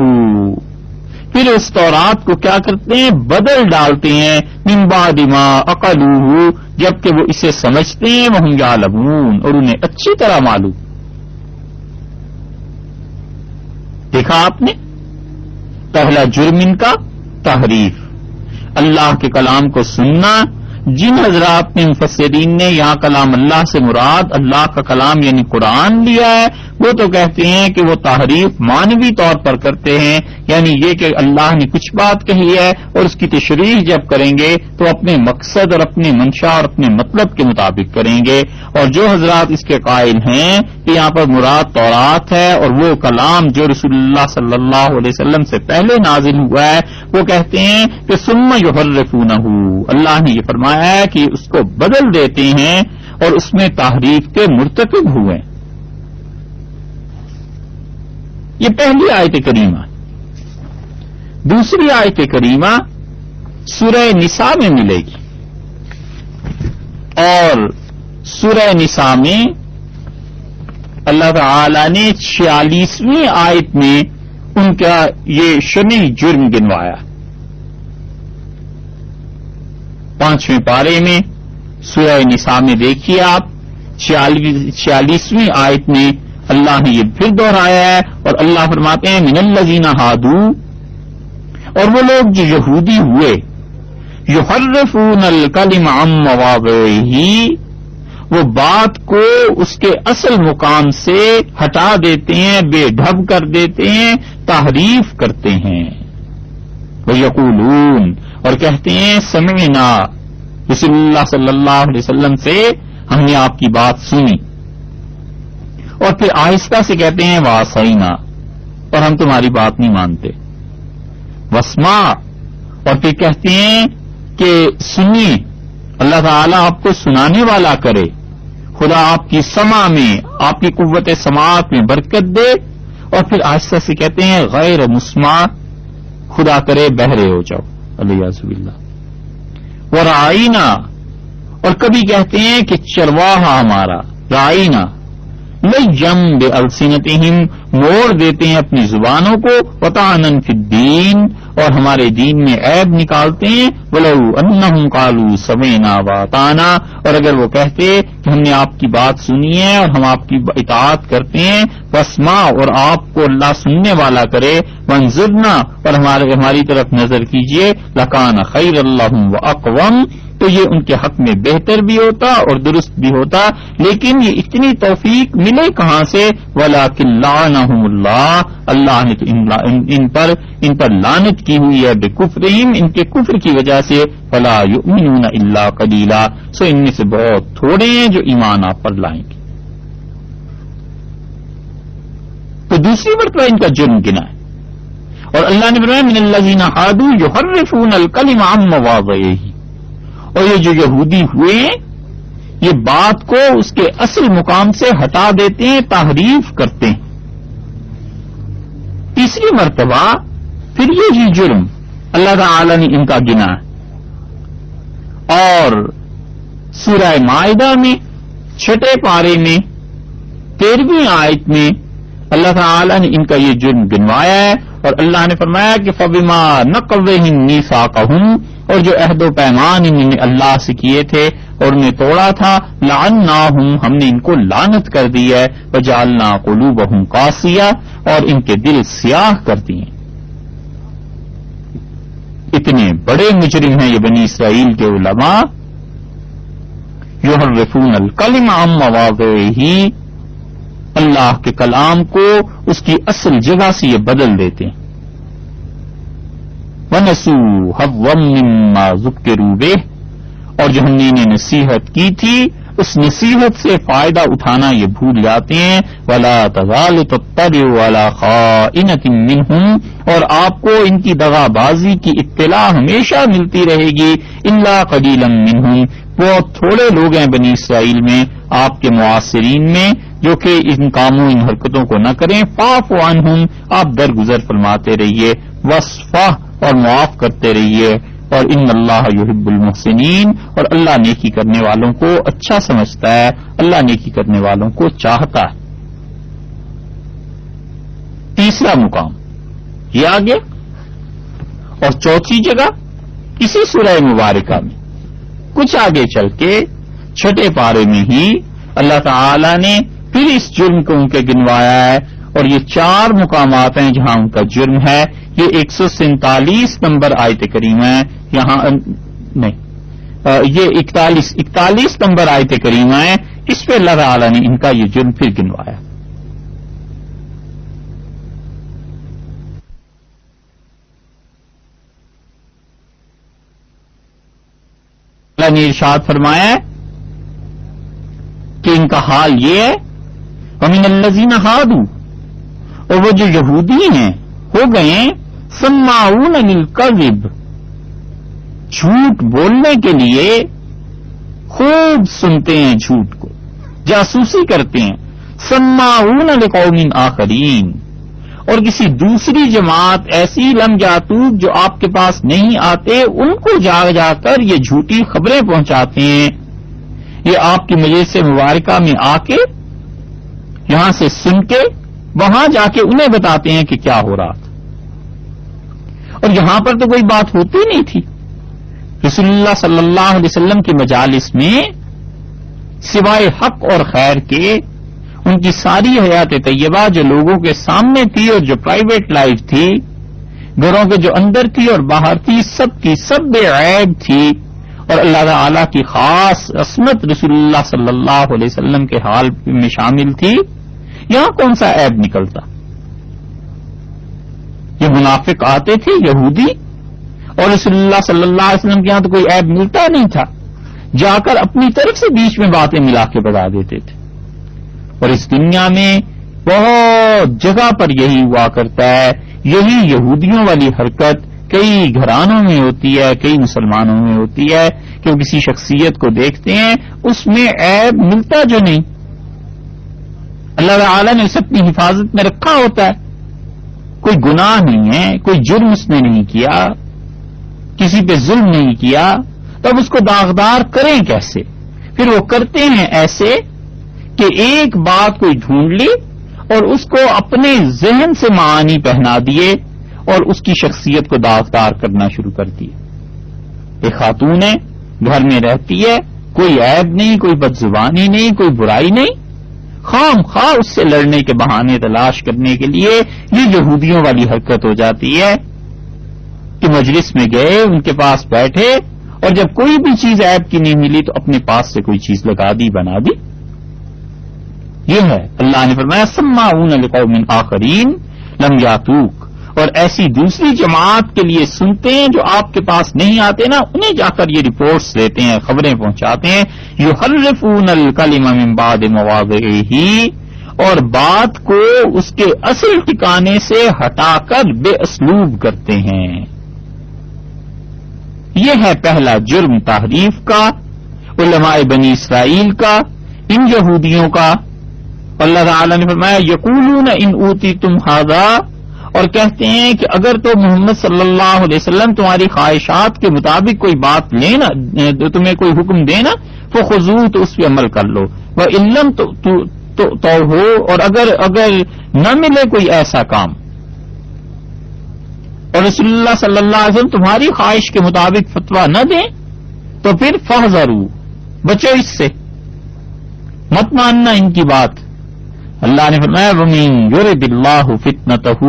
پھر اس تورات کو کیا کرتے ہیں؟ بدل ڈالتے ہیں، من بعد ما عقلوہ، جبکہ وہ اسے سمجھتے ہیں، وہم یعلمون، اور انہیں اچھی طرح معلوم۔ دیکھا آپ نے، پہلا جرم ان کا تحریف، اللہ کے کلام کو سننا۔ جن حضرات نے مفسرین نے یہاں کلام اللہ سے مراد اللہ کا کلام یعنی قرآن لیا ہے، وہ تو کہتے ہیں کہ وہ تحریف معنوی طور پر کرتے ہیں، یعنی یہ کہ اللہ نے کچھ بات کہی ہے اور اس کی تشریح جب کریں گے تو اپنے مقصد اور اپنے منشا اور اپنے مطلب کے مطابق کریں گے۔ اور جو حضرات اس کے قائل ہیں کہ یہاں پر مراد تورات ہے اور وہ کلام جو رسول اللہ صلی اللہ علیہ وسلم سے پہلے نازل ہوا ہے، وہ کہتے ہیں کہ ثم یحرفونہ، اللہ نے یہ فرمایا ہے کہ اس کو بدل دیتے ہیں اور اس میں تحریف کے مرتکب ہوئے۔ یہ پہلی آیت کریمہ۔ دوسری آیت کریمہ سورہ نساء میں ملے گی، اور سورہ نساء میں اللہ تعالی نے 46ویں آیت میں ان کا یہ شرعی جرم گنوایا۔ 5ویں پارے میں سورہ نساء میں دیکھیے آپ 46ویں آیت میں اللہ نے یہ پھر دہرایا ہے، اور اللہ فرماتے ہیں من الذین ہادو، اور وہ لوگ جو یہودی ہوئے، یحرفون الکلم عن مواضعہ، وہ بات کو اس کے اصل مقام سے ہٹا دیتے ہیں، بے ڈھب کر دیتے ہیں، تحریف کرتے ہیں۔ وَيَقُولُونَ، اور کہتے ہیں سمعنا، رسول اللہ صلی اللہ علیہ وسلم سے ہم نے آپ کی بات سنی، اور پھر آہستہ سے کہتے ہیں وَعَصَيْنَا، اور ہم تمہاری بات نہیں مانتے، وَاسْمَعْ، اور پھر کہتے ہیں کہ سنیے، اللہ تعالیٰ آپ کو سنانے والا کرے، خدا آپ کی سمع میں، آپ کی قوت سماعت میں برکت دے، اور پھر آہستہ سے کہتے ہیں غیر مسمع، خدا کرے بہرے ہو جاؤ، الیاذ باللہ، وَرَعَيْنَا، اور کبھی کہتے ہیں کہ چرواہا ہمارا، رعینا، لَيًّم بِأَلْسِنَتِهِمْ، موڑ دیتے ہیں اپنی زبانوں کو، وَطَعْنًا فِي الدِّينِ، اور ہمارے دین میں عیب نکالتے ہیں، وَلَوْ أَنَّهُمْ قَالُوا سَمِعْنَا وَأَطَعْنَا، اور اگر وہ کہتے کہ ہم نے آپ کی بات سنی ہے اور ہم آپ کی اطاعت کرتے ہیں، وَاسْمَعْ، اور آپ کو اللہ سننے والا کرے، وَانظُرْنَا، اور ہماری طرف نظر کیجئے، لَكَانَ خَيْرًا لَّهُمْ وَأَقْوَمَ، تو یہ ان کے حق میں بہتر بھی ہوتا اور درست بھی ہوتا، لیکن یہ اتنی توفیق ملے کہاں سے؟ وَلَٰكِن لَّعَنَهُمُ اللَّهُ، اللہ نے تو ان پر لعنت کی ہوئی ہے، بِكُفْرِهِمْ، ان کے کفر کی وجہ سے، فَلَا يُؤْمِنُونَ إِلَّا قَلِيلًا، سو ان میں سے بہت تھوڑے ہیں جو ایمان آپ پر لائیں گے۔ تو دوسری مرتبہ ان کا جرم گنا ہے، اور اللہ نے فرمایا من الذین ہادوا یحرفون الکلم عن مواضعہ، اور یہ جو یہودی ہوئے ہیں یہ بات کو اس کے اصل مقام سے ہٹا دیتے ہیں، تحریف کرتے ہیں۔ تیسری مرتبہ پھر یہ جرم اللہ تعالی نے ان کا گنا، اور سورہ مائدہ میں 6 پارے میں 13ویں آیت میں اللہ تعالی نے ان کا یہ جرم گنوایا ہے، اور اللہ نے فرمایا کہ فَبِمَا نَقْضِهِمْ مِيثَاقَهُمْ، اور جو عہد و پیمان انہوں نے اللہ سے کیے تھے اور انہیں توڑا تھا، لعناہم، ہم نے ان کو لعنت کر دی ہے، وجعلنا قلوبہم قاسیہ، اور ان کے دل سیاہ کر دیے۔ اتنے بڑے مجرم ہیں یہ بنی اسرائیل کے علماء، یحرفون الکلم عن مواضعہ، اللہ کے کلام کو اس کی اصل جگہ سے یہ بدل دیتے ہیں۔ وَنَسُوا حَظًّا مِّمَّا ذُكِّرُوا بِهِ، اور جو ہم نے انہیں نصیحت کی تھی اس نصیحت سے فائدہ اٹھانا یہ بھول جاتے ہیں۔ وَلَا تَزَالُ تَطَّلِعُ عَلَىٰ خَائِنَةٍ مِّنْهُمْ، اور آپ کو ان کی دغا بازی کی اطلاع ہمیشہ ملتی رہے گی، إِلَّا قَلِيلًا مِّنْهُمْ، بہت تھوڑے لوگ ہیں بنی اسرائیل میں، آپ کے معاصرین میں، جو کہ ان کاموں ان حرکتوں کو نہ کریں۔ فَاعْفُ عَنْهُمْ، آپ درگزر فرماتے رہیے، وَاصْفَحْ، اور معاف کرتے رہیے، اور ان اللہ یحب المحسنین، اور اللہ نیکی کرنے والوں کو اچھا سمجھتا ہے، اللہ نیکی کرنے والوں کو چاہتا ہے۔ تیسرا مقام یہ آگے، اور چوتھی جگہ اسی سورہ مبارکہ میں کچھ آگے چل کے چھٹے پارے میں ہی اللہ تعالی نے پھر اس جرم کو ان کے گنوایا ہے، اور یہ 4 مقامات ہیں جہاں ان کا جرم ہے۔ یہ 147 نمبر آیت کریمہ ہے، یہاں نہیں، یہ 41 نمبر آیت کریمہ ہے، اس پہ اللہ تعالی نے ان کا یہ جرم پھر گنوایا۔ اللہ نے ارشاد فرمایا ہے کہ ان کا حال یہ ہے، وَمِنَ الَّذِينَ هَادُوا، اور وہ جو یہودی ہیں ہو گئے سماعون للکذب، جھوٹ بولنے کے لیے خوب سنتے ہیں، جھوٹ کو جاسوسی کرتے ہیں، سماعون لقوم آخرین، اور کسی دوسری جماعت ایسی لم یاتوک جو آپ کے پاس نہیں آتے ان کو جا جا کر یہ جھوٹی خبریں پہنچاتے ہیں۔ یہ آپ کی مجلس مبارکہ میں آ کے یہاں سے سن کے وہاں جا کے انہیں بتاتے ہیں کہ کیا ہو رہا تھا، اور یہاں پر تو کوئی بات ہوتی نہیں تھی۔ رسول اللہ صلی اللہ علیہ وسلم کی مجالس میں سوائے حق اور خیر کے ان کی ساری حیات طیبہ جو لوگوں کے سامنے تھی اور جو پرائیویٹ لائف تھی، گھروں کے جو اندر تھی اور باہر تھی، سب کی سب بے عیب تھی، اور اللہ تعالی کی خاص عصمت رسول اللہ صلی اللہ علیہ وسلم کے حال میں شامل تھی۔ یہاں کون سا عیب نکلتا؟ یہ منافق آتے تھے یہودی، اور رسول اللہ صلی اللہ علیہ وسلم کے یہاں تو کوئی عیب ملتا نہیں تھا، جا کر اپنی طرف سے بیچ میں باتیں ملا کے بتا دیتے تھے۔ اور اس دنیا میں بہت جگہ پر یہی ہوا کرتا ہے، یہی یہودیوں والی حرکت کئی گھرانوں میں ہوتی ہے، کئی مسلمانوں میں ہوتی ہے کہ وہ کسی شخصیت کو دیکھتے ہیں اس میں عیب ملتا جو نہیں، اللہ تعالی نے اسے اپنی حفاظت میں رکھا ہوتا ہے، کوئی گناہ نہیں ہے، کوئی جرم اس نے نہیں کیا، کسی پہ ظلم نہیں کیا، تب اس کو داغدار کریں کیسے؟ پھر وہ کرتے ہیں ایسے کہ ایک بات کوئی ڈھونڈ لی اور اس کو اپنے ذہن سے معانی پہنا دیے اور اس کی شخصیت کو داغدار کرنا شروع کر دیے۔ ایک خاتون ہے، گھر میں رہتی ہے، کوئی عیب نہیں، کوئی بدزبانی نہیں، کوئی برائی نہیں، خام خواہ اس سے لڑنے کے بہانے تلاش کرنے کے لیے یہ یہودیوں والی حرکت ہو جاتی ہے کہ مجلس میں گئے، ان کے پاس بیٹھے، اور جب کوئی بھی چیز عیب کی نہیں ملی تو اپنے پاس سے کوئی چیز لگا دی، بنا دی۔ یہ ہے اللہ نے فرمایا سماعون لقوم آخرین لم یاتوک، اور ایسی دوسری جماعت کے لیے سنتے ہیں جو آپ کے پاس نہیں آتے نا، انہیں جا کر یہ رپورٹس دیتے ہیں، خبریں پہنچاتے ہیں۔ یحرفون الکلم من بعد مواضعہ، اور بات کو اس کے اصل ٹھکانے سے ہٹا کر بے اسلوب کرتے ہیں۔ یہ ہے پہلا جرم تحریف کا، علماء بنی اسرائیل کا، ان یہودیوں کا۔ اللہ تعالی نے فرمایا یقولون ان اوتیتم ھذا، اور کہتے ہیں کہ اگر تو محمد صلی اللہ علیہ وسلم تمہاری خواہشات کے مطابق کوئی بات لینا، تمہیں کوئی حکم دینا، فخذوہ، تو اس پہ عمل کر لو، وَإِن لَّمْ تُؤْتَوْهُ، اور اگر نہ ملے کوئی ایسا کام اور رسول اللہ صلی اللہ علیہ وسلم تمہاری خواہش کے مطابق فتویٰ نہ دیں تو پھر فاحذروا، بچو اس سے، مت ماننا ان کی بات۔ اللہ نے فرمایا وَمَن يُرِدِ اللَّهُ فِتْنَتَهُ،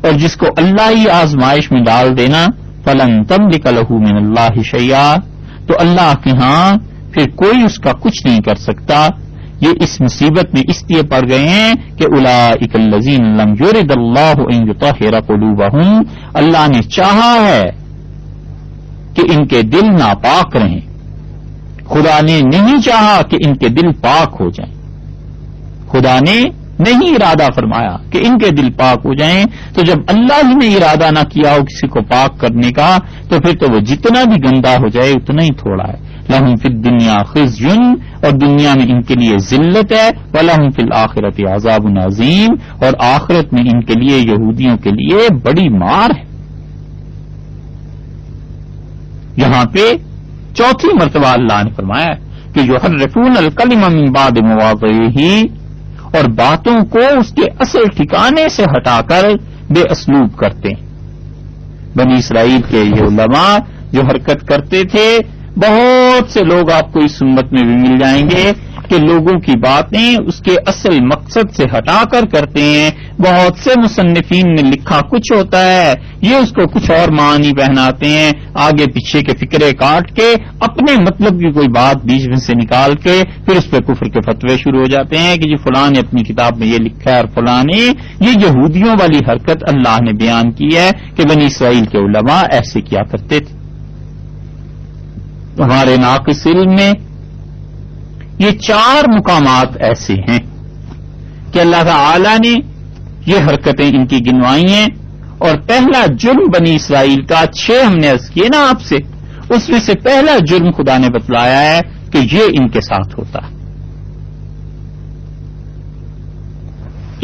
اور جس کو اللہ ہی آزمائش میں ڈال دینا، فَلَن تَمْلِكَ لَهُ مِنَ اللَّهِ شَيْئًا، تو اللہ کے ہاں پھر کوئی اس کا کچھ نہیں کر سکتا۔ یہ اس مصیبت میں اس لیے پڑ گئے ہیں کہ اولئک الذین لم یرد اللہ ان یطہر قلوبہم، اللہ نے چاہا ہے کہ ان کے دل ناپاک رہیں، خدا نے نہیں چاہا کہ ان کے دل پاک ہو جائیں، خدا نے نہیں ارادہ فرمایا کہ ان کے دل پاک ہو جائیں۔ تو جب اللہ ہی نے ارادہ نہ کیا ہو کسی کو پاک کرنے کا، تو پھر تو وہ جتنا بھی گندا ہو جائے اتنا ہی تھوڑا ہے۔ لہم فی الدنیا خزی، اور دنیا میں ان کے لیے ذلت ہے، ولہم فی الآخرۃ عذاب عظیم، اور آخرت میں ان کے لیے، یہودیوں کے لیے بڑی مار ہے۔ یہاں پہ چوتھی مرتبہ اللہ نے فرمایا کہ یحرفون الکلم من بعد مواضعہ، اور باتوں کو اس کے اصل ٹھکانے سے ہٹا کر بے اسلوب کرتے ہیں. بنی اسرائیل کے یہ علماء جو حرکت کرتے تھے، بہت سے لوگ آپ کو اس امت میں بھی مل جائیں گے کہ لوگوں کی باتیں اس کے اصل مقصد سے ہٹا کر کرتے ہیں. بہت سے مصنفین نے لکھا کچھ ہوتا ہے، یہ اس کو کچھ اور معنی پہناتے ہیں، آگے پیچھے کے فکرے کاٹ کے اپنے مطلب کی کوئی بات بیچ میں سے نکال کے پھر اس پہ کفر کے فتوے شروع ہو جاتے ہیں کہ جی فلاں نے اپنی کتاب میں یہ لکھا ہے اور فلاں نے. یہ یہودیوں والی حرکت اللہ نے بیان کی ہے کہ بنی اسرائیل کے علماء ایسے کیا کرتے تھے. ہمارے ناقص علم میں یہ 4 مقامات ایسے ہیں کہ اللہ تعالی نے یہ حرکتیں ان کی گنوائی ہیں. اور پہلا جرم بنی اسرائیل کا 6 ہم نے عرض کیے نا آپ سے، اس میں سے پہلا جرم خدا نے بتلایا ہے کہ یہ ان کے ساتھ ہوتا ہے.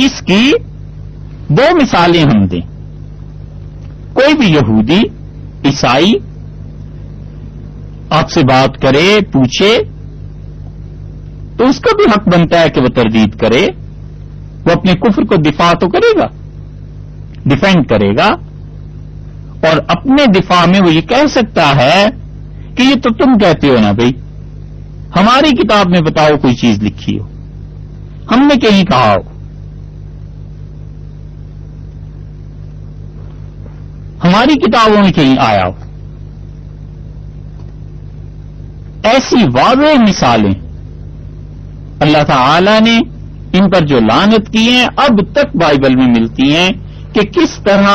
اس کی 2 مثالیں ہم دیں. کوئی بھی یہودی عیسائی آپ سے بات کرے، پوچھے، تو اس کا بھی حق بنتا ہے کہ وہ تردید کرے. وہ اپنے کفر کو دفاع تو کرے گا، ڈیفینڈ کرے گا، اور اپنے دفاع میں وہ یہ کہہ سکتا ہے کہ یہ تو تم کہتے ہو نا بھائی، ہماری کتاب میں بتاؤ کوئی چیز لکھی ہو، ہم نے کہیں کہا ہو، ہماری کتابوں میں کہیں آیا ہو. ایسی واضح مثالیں اللہ تعالی نے ان پر جو لعنت کی ہیں اب تک بائبل میں ملتی ہیں کہ کس طرح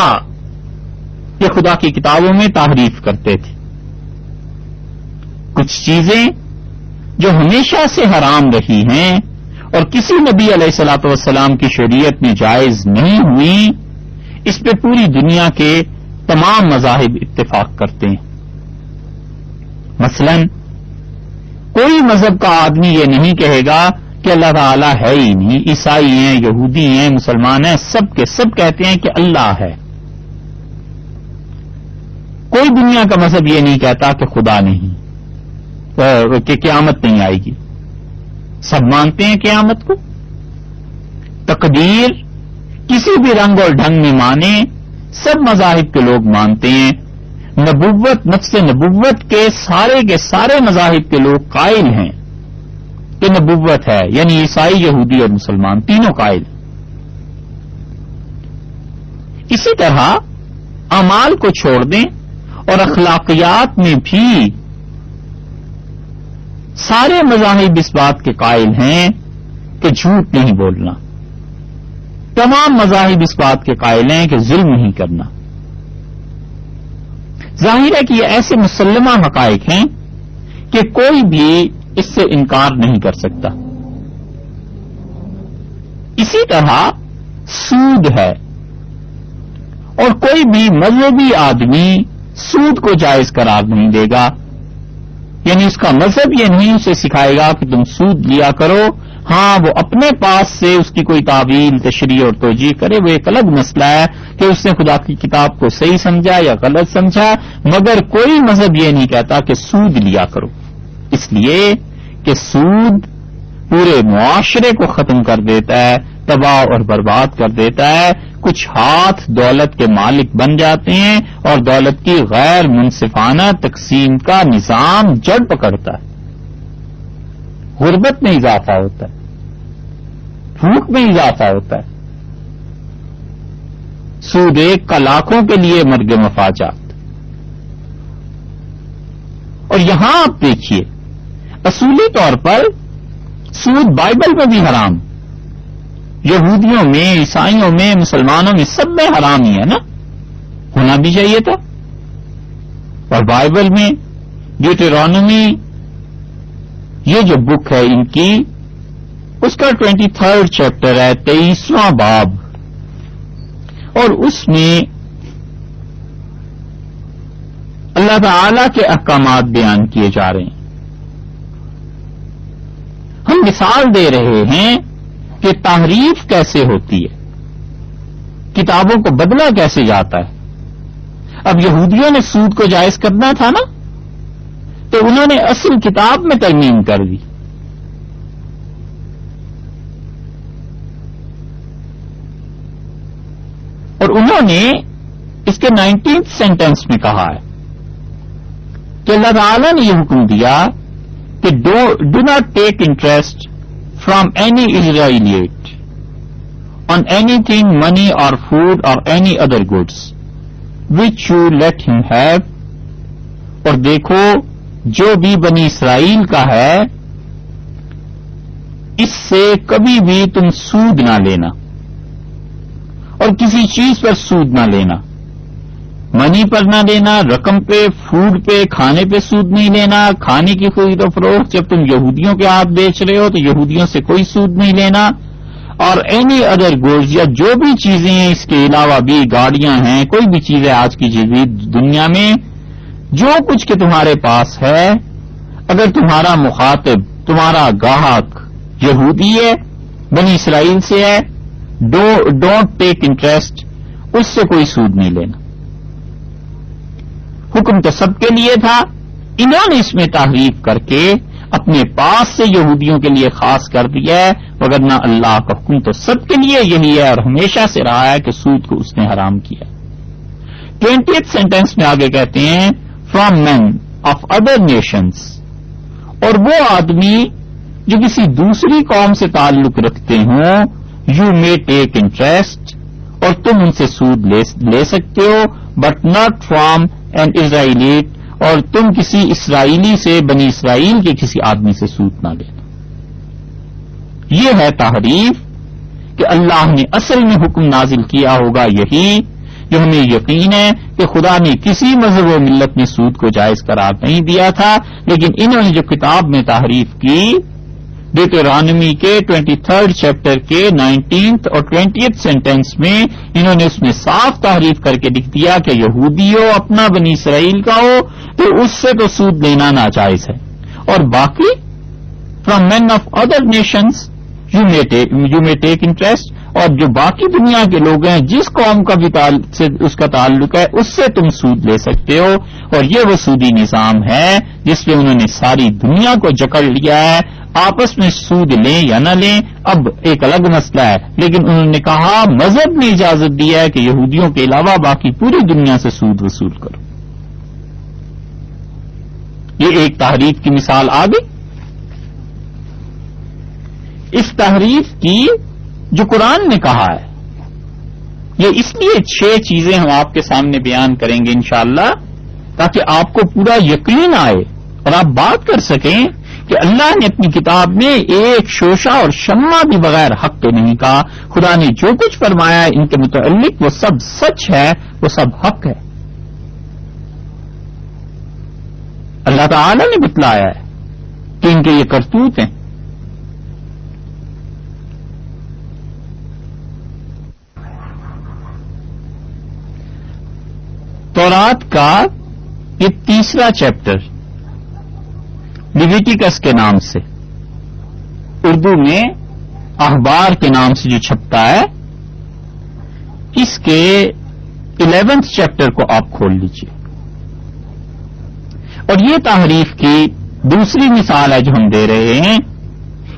یہ خدا کی کتابوں میں تحریف کرتے تھے. کچھ چیزیں جو ہمیشہ سے حرام رہی ہیں اور کسی نبی علیہ الصلوۃ والسلام کی شریعت میں جائز نہیں ہوئی، اس پہ پوری دنیا کے تمام مذاہب اتفاق کرتے ہیں. مثلا کوئی مذہب کا آدمی یہ نہیں کہے گا کہ اللہ تعالیٰ ہے ہی نہیں. عیسائی ہیں، یہودی ہیں، مسلمان ہیں، سب کے سب کہتے ہیں کہ اللہ ہے. کوئی دنیا کا مذہب یہ نہیں کہتا کہ خدا نہیں، کہ قیامت نہیں آئے گی. سب مانتے ہیں قیامت کو. تقدیر کسی بھی رنگ اور ڈھنگ میں مانے، سب مذاہب کے لوگ مانتے ہیں. نبوت، نفس نبوت کے سارے مذاہب کے لوگ قائل ہیں کہ نبوت ہے، یعنی عیسائی، یہودی اور مسلمان تینوں قائل. اسی طرح اعمال کو چھوڑ دیں اور اخلاقیات میں بھی سارے مذاہب اس بات کے قائل ہیں کہ جھوٹ نہیں بولنا. تمام مذاہب اس بات کے قائل ہیں کہ ظلم نہیں کرنا. ظاہر ہے کہ یہ ایسے مسلمہ حقائق ہیں کہ کوئی بھی اس سے انکار نہیں کر سکتا. اسی طرح سود ہے، اور کوئی بھی مذہبی آدمی سود کو جائز قرار نہیں دے گا. یعنی اس کا مذہب یہ نہیں اسے سکھائے گا کہ تم سود لیا کرو. ہاں، وہ اپنے پاس سے اس کی کوئی تعویل، تشریح اور توجیہ کرے، وہ ایک الگ مسئلہ ہے کہ اس نے خدا کی کتاب کو صحیح سمجھا یا غلط سمجھا، مگر کوئی مذہب یہ نہیں کہتا کہ سود لیا کرو. اس لیے کہ سود پورے معاشرے کو ختم کر دیتا ہے، تباہ اور برباد کر دیتا ہے. کچھ ہاتھ دولت کے مالک بن جاتے ہیں اور دولت کی غیر منصفانہ تقسیم کا نظام جڑ پکڑتا ہے. غربت میں اضافہ ہوتا ہے، بھوک میں اضافہ ہوتا ہے. سود ایک کا لاکھوں کے لیے مرگ مفاجات. اور یہاں آپ دیکھیے، اصولی طور پر سود بائبل میں بھی حرام، یہودیوں میں، عیسائیوں میں، مسلمانوں میں، سب میں حرام ہی ہے نا، ہونا بھی چاہیے تھا. اور بائبل میں ڈیوٹرانومی، یہ جو بک ہے ان کی، اس کا 23 چیپٹر ہے، 23واں باب، اور اس میں اللہ تعالی کے احکامات بیان کیے جا رہے ہیں. ہم مثال دے رہے ہیں کہ تحریف کیسے ہوتی ہے، کتابوں کو بدلا کیسے جاتا ہے. اب یہودیوں نے سود کو جائز کرنا تھا نا، تو انہوں نے اصل کتاب میں ترمیم کر دی. انہوں نے اس کے 19th سینٹنس میں کہا ہے کہ اللہ تعالی نے یہ حکم دیا کہ do not take interest from any Israelite on anything money اور فوڈ اور any other goods which you let him have. اور دیکھو جو بھی بنی اسرائیل کا ہے اس سے کبھی بھی تم سود نہ لینا اور کسی چیز پر سود نہ لینا، منی پر نہ لینا، رقم پہ، فوڈ پہ، کھانے پہ سود نہیں لینا. کھانے کی خرید و فروخت جب تم یہودیوں کے ہاتھ بیچ رہے ہو تو یہودیوں سے کوئی سود نہیں لینا. اور اینی ادر گڈز یا جو بھی چیزیں ہیں اس کے علاوہ بھی، گاڑیاں ہیں، کوئی بھی چیز ہے آج کی جدید دنیا میں، جو کچھ کہ تمہارے پاس ہے، اگر تمہارا مخاطب، تمہارا گاہک یہودی ہے، بنی اسرائیل سے ہے، ڈونٹ ٹیک انٹرسٹ، اس سے کوئی سود نہیں لینا. حکم تو سب کے لیے تھا، انہوں نے اس میں تحریف کر کے اپنے پاس سے یہودیوں کے لیے خاص کر دیا ہے، وگرنہ اللہ کا حکم تو سب کے لیے یہی ہے اور ہمیشہ سے رہا ہے کہ سود کو اس نے حرام کیا. 20th سینٹنس میں آگے کہتے ہیں from men of other nations, اور وہ آدمی جو کسی دوسری قوم سے تعلق رکھتے ہوں، یو مے ٹیک انٹرسٹ، اور تم ان سے سود لے سکتے ہو، بٹ ناٹ فرام این اسرائیلیٹ، اور تم کسی اسرائیلی سے، بنی اسرائیل کے کسی آدمی سے سود نہ لینا. یہ ہے تحریف کہ اللہ نے اصل میں حکم نازل کیا ہوگا یہی جو ہمیں یقین ہے کہ خدا نے کسی مذہب و ملت میں سود کو جائز قرار نہیں دیا تھا، لیکن انہوں نے جو کتاب میں تحریف کی، ڈیوٹرانومی کے 23rd چیپٹر کے 19th اور 20th سینٹنس میں انہوں نے اس میں صاف تحریف کر کے لکھ دیا کہ یہودی ہو، اپنا بنی اسرائیل کا ہو، تو اس سے تو سود لینا ناجائز ہے. اور باقی from men of other nations you may take interest, اور جو باقی دنیا کے لوگ ہیں جس قوم کا بھی اس کا تعلق ہے اس سے تم سود لے سکتے ہو. اور یہ وہ سودی نظام ہے جس میں انہوں نے ساری دنیا کو جکڑ لیا ہے. آپس میں سود لیں یا نہ لیں اب ایک الگ مسئلہ ہے، لیکن انہوں نے کہا مذہب نے اجازت دی ہے کہ یہودیوں کے علاوہ باقی پوری دنیا سے سود وصول کرو. یہ ایک تحریف کی مثال آ گئی. اس تحریف کی جو قرآن نے کہا ہے، یہ اس لیے 6 چیزیں ہم آپ کے سامنے بیان کریں گے انشاءاللہ تاکہ آپ کو پورا یقین آئے اور آپ بات کر سکیں کہ اللہ نے اپنی کتاب میں ایک شوشہ اور شمع بھی بغیر حق کے نہیں کہا. خدا نے جو کچھ فرمایا ہے ان کے متعلق وہ سب سچ ہے، وہ سب حق ہے. اللہ تعالی نے بتلایا ہے کہ ان کے یہ کرتوت ہیں. تورات کا یہ 3 چیپٹر لیویٹیکس کے نام سے، اردو میں اخبار کے نام سے جو چھپتا ہے، اس کے 11th چیپٹر کو آپ کھول لیجئے. اور یہ تحریف کی دوسری مثال ہے جو ہم دے رہے ہیں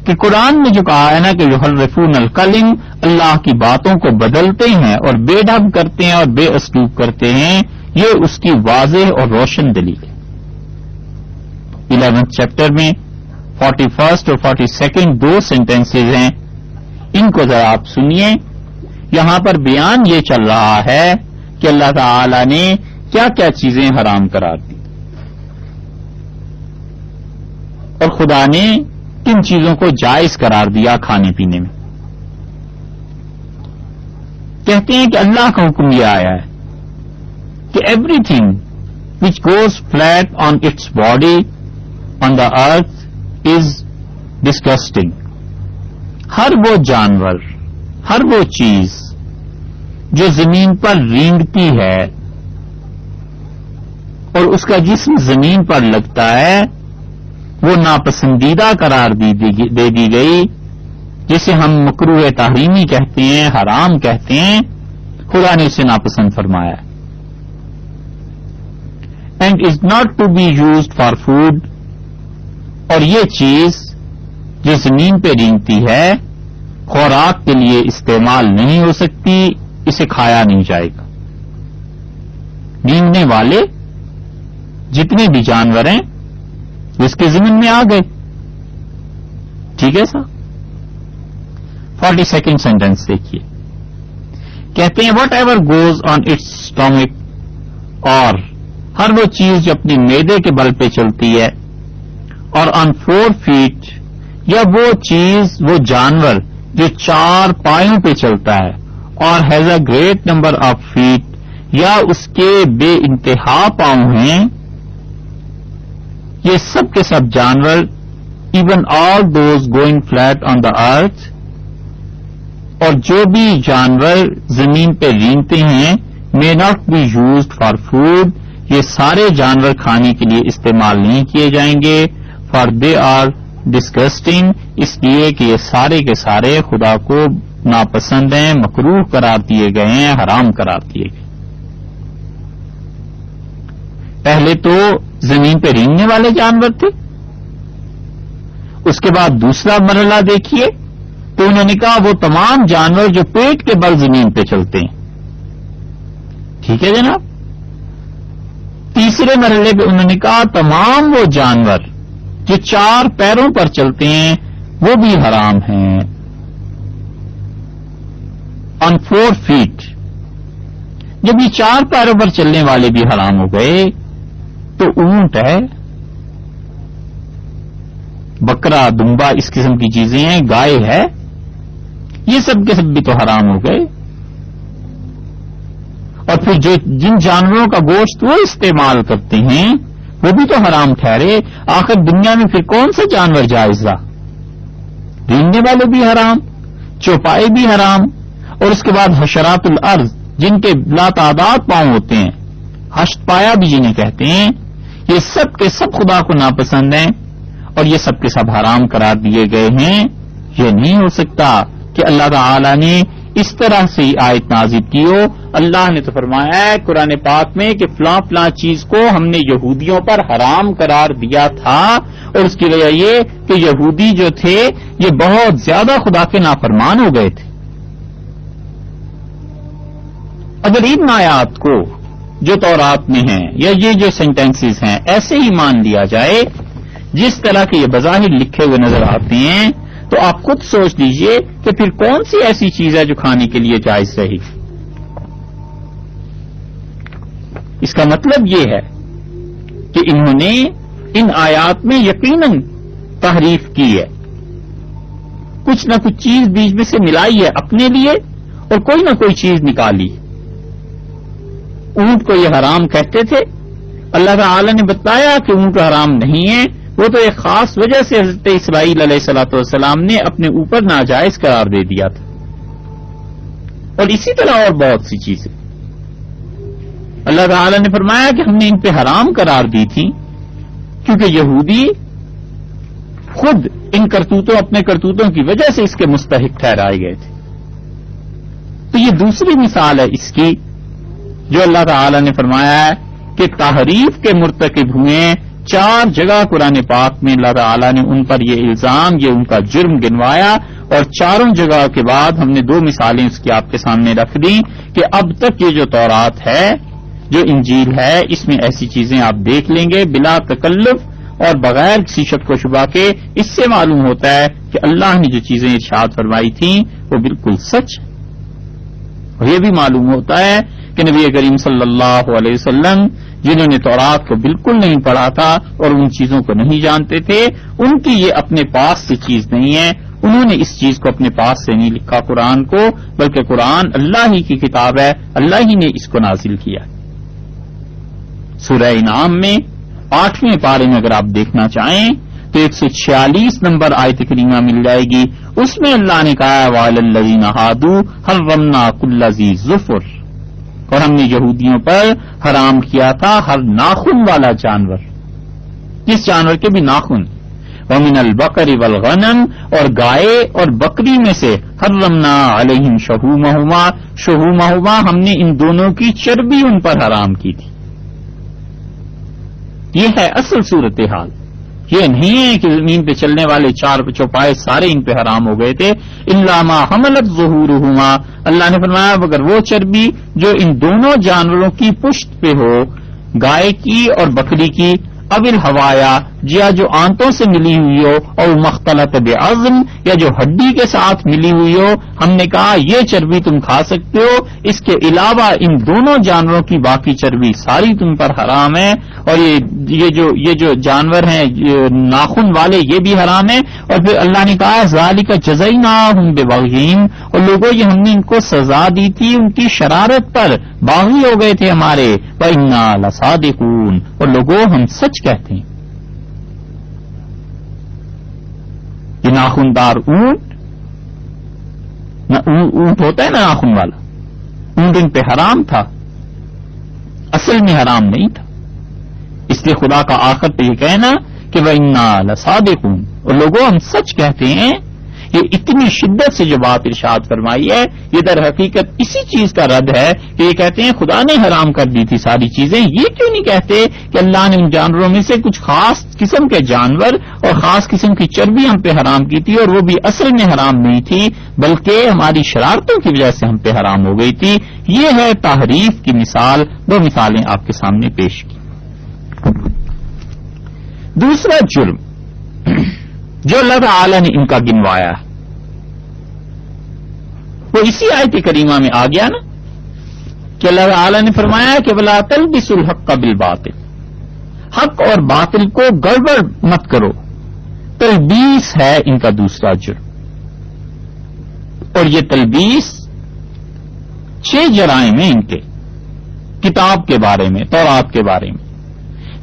کہ قرآن نے جو کہا ہے نا کہ یحرفون الکلم، اللہ کی باتوں کو بدلتے ہیں اور بے ڈھنگ کرتے ہیں اور بے اسلوب کرتے ہیں، یہ اس کی واضح اور روشن دلیل ہے. 11th چیپٹر میں 41st اور 42nd 2 سینٹنسز ہیں، ان کو ذرا آپ سنیے. یہاں پر بیان یہ چل رہا ہے کہ اللہ تعالی نے کیا کیا چیزیں حرام قرار دی اور خدا نے کن چیزوں کو جائز قرار دیا کھانے پینے میں. کہتے ہیں کہ اللہ کا حکم یہ آیا ہے کہ everything which goes flat on its body on the earth is disgusting. ہر وہ جانور، ہر وہ چیز جو زمین پر رینگتی ہے اور اس کا جسم زمین پر لگتا ہے، وہ ناپسندیدہ قرار دے دی گئی، جسے ہم مکروہ تحریمی کہتے ہیں، حرام کہتے ہیں. خدا نے اسے ناپسند فرمایا. And is not to be used for food, اور یہ چیز جو زمین پہ رینگتی ہے خوراک کے لیے استعمال نہیں ہو سکتی اسے کھایا نہیں جائے گا. رینگنے والے جتنے بھی جانور ہیں اس کے ضمن میں آ گئے. ٹھیک ہے صاحب. 42nd سینٹینس دیکھیے. کہتے ہیں what ever goes on its stomach, اور ہر وہ چیز جو اپنی معدے کے بل پہ چلتی ہے, اور آن 4 feet, یا وہ چیز وہ جانور جو 4 پایوں پہ چلتا ہے, اور has a great number of feet, یا اس کے بے انتہا پاؤں ہیں, یہ سب کے سب جانور, even all those going flat on the earth, اور جو بھی جانور زمین پہ رینگتے ہیں, may not be used for food, یہ سارے جانور کھانے کے لیے استعمال نہیں کیے جائیں گے, for they are disgusting, اس لیے کہ یہ سارے کے سارے خدا کو ناپسند ہیں, مکروہ قرار دیے گئے ہیں, حرام قرار دیے گئے. پہلے تو زمین پہ رینگنے والے جانور تھے, اس کے بعد دوسرا مرحلہ دیکھیے تو انہوں نے کہا وہ تمام جانور جو پیٹ کے بل زمین پہ چلتے ہیں. ٹھیک ہے جناب. تیسرے مرحلے پہ انہوں نے کہا تمام وہ جانور جو 4 پیروں پر چلتے ہیں وہ بھی حرام ہیں. آن 4 feet, جب یہ 4 پیروں پر چلنے والے بھی حرام ہو گئے تو اونٹ ہے, بکرا, دمبا, اس قسم کی چیزیں ہیں, گائے ہے, یہ سب کے سب بھی تو حرام ہو گئے. اور پھر جن جانوروں کا گوشت وہ استعمال کرتے ہیں وہ بھی تو حرام ٹھہرے. آخر دنیا میں پھر کون سا جانور جائز رہا؟ رینگنے والے بھی حرام, چوپائے بھی حرام, اور اس کے بعد حشرات الارض جن کے لا تعداد پاؤں ہوتے ہیں, ہشت پایا بھی جنہیں کہتے ہیں, یہ سب کے سب خدا کو ناپسند ہیں اور یہ سب کے سب حرام قرار دیے گئے ہیں. یہ نہیں ہو سکتا کہ اللہ تعالی نے اس طرح سے آیت نازل کی ہو. اللہ نے تو فرمایا ہے قرآن پاک میں کہ فلاں فلاں چیز کو ہم نے یہودیوں پر حرام قرار دیا تھا, اور اس کی وجہ یہ کہ یہودی جو تھے یہ بہت زیادہ خدا کے نافرمان ہو گئے تھے. اگر ان آیات کو جو تورات میں ہیں یا یہ جو سینٹینسز ہیں ایسے ہی مان لیا جائے جس طرح کے یہ بظاہر لکھے ہوئے نظر آتے ہیں, تو آپ خود سوچ لیجئے کہ پھر کون سی ایسی چیز ہے جو کھانے کے لیے جائز رہی. اس کا مطلب یہ ہے کہ انہوں نے ان آیات میں یقیناً تحریف کی ہے, کچھ نہ کچھ چیز بیچ میں سے ملائی ہے اپنے لیے اور کوئی نہ کوئی چیز نکالی. اونٹ کو یہ حرام کہتے تھے, اللہ تعالی نے بتایا کہ اونٹ حرام نہیں ہے, وہ تو ایک خاص وجہ سے حضرت اسماعیل علیہ الصلوۃ والسلام نے اپنے اوپر ناجائز قرار دے دیا تھا. اور اسی طرح اور بہت سی چیزیں اللہ تعالی نے فرمایا کہ ہم نے ان پہ حرام قرار دی تھی کیونکہ یہودی خود ان کرتوتوں اپنے کرتوتوں کی وجہ سے اس کے مستحق ٹھہرائے گئے تھے. تو یہ دوسری مثال ہے اس کی جو اللہ تعالی نے فرمایا ہے کہ تحریف کے مرتکب ہوئے 4 جگہ قرآن پاک میں اللہ تعالی نے ان پر یہ الزام, یہ ان کا جرم گنوایا, اور 4 جگہ کے بعد ہم نے 2 مثالیں اس کی آپ کے سامنے رکھ دیں کہ اب تک یہ جو تورات ہے, جو انجیل ہے, اس میں ایسی چیزیں آپ دیکھ لیں گے بلا تکلف اور بغیر کسی شک و شبہ کے. اس سے معلوم ہوتا ہے کہ اللہ نے جو چیزیں ارشاد فرمائی تھیں وہ بالکل سچ ہے. اور یہ بھی معلوم ہوتا ہے کہ نبی کریم صلی اللہ علیہ وسلم جنہوں نے تورات کو بالکل نہیں پڑھا تھا اور ان چیزوں کو نہیں جانتے تھے, ان کی یہ اپنے پاس سے چیز نہیں ہے, انہوں نے اس چیز کو اپنے پاس سے نہیں لکھا قرآن کو, بلکہ قرآن اللہ ہی کی کتاب ہے, اللہ ہی نے اس کو نازل کیا. سورہ انعام میں 8ویں پارے میں اگر آپ دیکھنا چاہیں تو 146 نمبر آیت کریمہ مل جائے گی. اس میں اللہ نے کہا وعلی الذین ہادوا حرمنا کل ذی ظفر, اور ہم نے یہودیوں پر حرام کیا تھا ہر ناخن والا جانور, جس جانور کے بھی ناخن. ومن البقر والغنم, اور گائے اور بکری میں سے حرمنا علیہم شحومہما, ہم نے ان دونوں کی چربی ان پر حرام کی تھی. یہ ہے اصل صورتحال. یہ نہیں ہے کہ زمین پہ چلنے والے چار چوپائے سارے ان پہ حرام ہو گئے تھے. الا ما حملت ظہورہما، اللہ نے فرمایا مگر وہ چربی جو ان دونوں جانوروں کی پشت پہ ہو، گائے کی اور بکری کی، اب الحوایا یا جو آنتوں سے ملی ہوئی ہو، اور مختلط بعظم یا جو ہڈی کے ساتھ ملی ہوئی ہو، ہم نے کہا یہ چربی تم کھا سکتے ہو، اس کے علاوہ ان دونوں جانوروں کی باقی چربی ساری تم پر حرام ہے. اور یہ جو جانور ہیں ناخن والے یہ بھی حرام ہے. اور پھر اللہ نے کہا ذالک جزیناہم ببغیہم، اور لوگوں یہ ہم نے ان کو سزا دی تھی ان کی شرارت پر، باغی ہو گئے تھے ہمارے. وَإِنَّا لَصَادِقُونَ، اور لوگوں ہم سچ کہتے ہیں. یہ ناخندار اونٹ ہوتا ہے نا، ناخن والا اونٹ ان پہ حرام تھا، اصل میں حرام نہیں تھا. اس لیے خدا کا آخر پہ یہ کہنا کہ وَإِنَّا لَصَادِقُونَ، اور لوگوں ہم سچ کہتے ہیں. یہ اتنی شدت سے جو بات ارشاد فرمائی ہے یہ در حقیقت اسی چیز کا رد ہے کہ یہ کہتے ہیں خدا نے حرام کر دی تھی ساری چیزیں. یہ کیوں نہیں کہتے کہ اللہ نے ان جانوروں میں سے کچھ خاص قسم کے جانور اور خاص قسم کی چربی ہم پہ حرام کی تھی، اور وہ بھی اصل میں حرام نہیں تھی بلکہ ہماری شرارتوں کی وجہ سے ہم پہ حرام ہو گئی تھی. یہ ہے تحریف کی مثال. دو مثالیں آپ کے سامنے پیش کی. دوسرا جرم جو اللہ تعالی نے ان کا گنوایا ہے وہ اسی آیت کریمہ میں آ گیا نا کہ اللہ تعالی نے فرمایا کہ وَلَا تَلْبِسُوا الْحَقَّ بِالْبَاطِلِ، حق اور باطل کو گڑبڑ مت کرو. تلبیس ہے ان کا دوسرا جرم. اور یہ تلبیس 6 جرائم ہیں ان کے کتاب کے بارے میں، تورات کے بارے میں.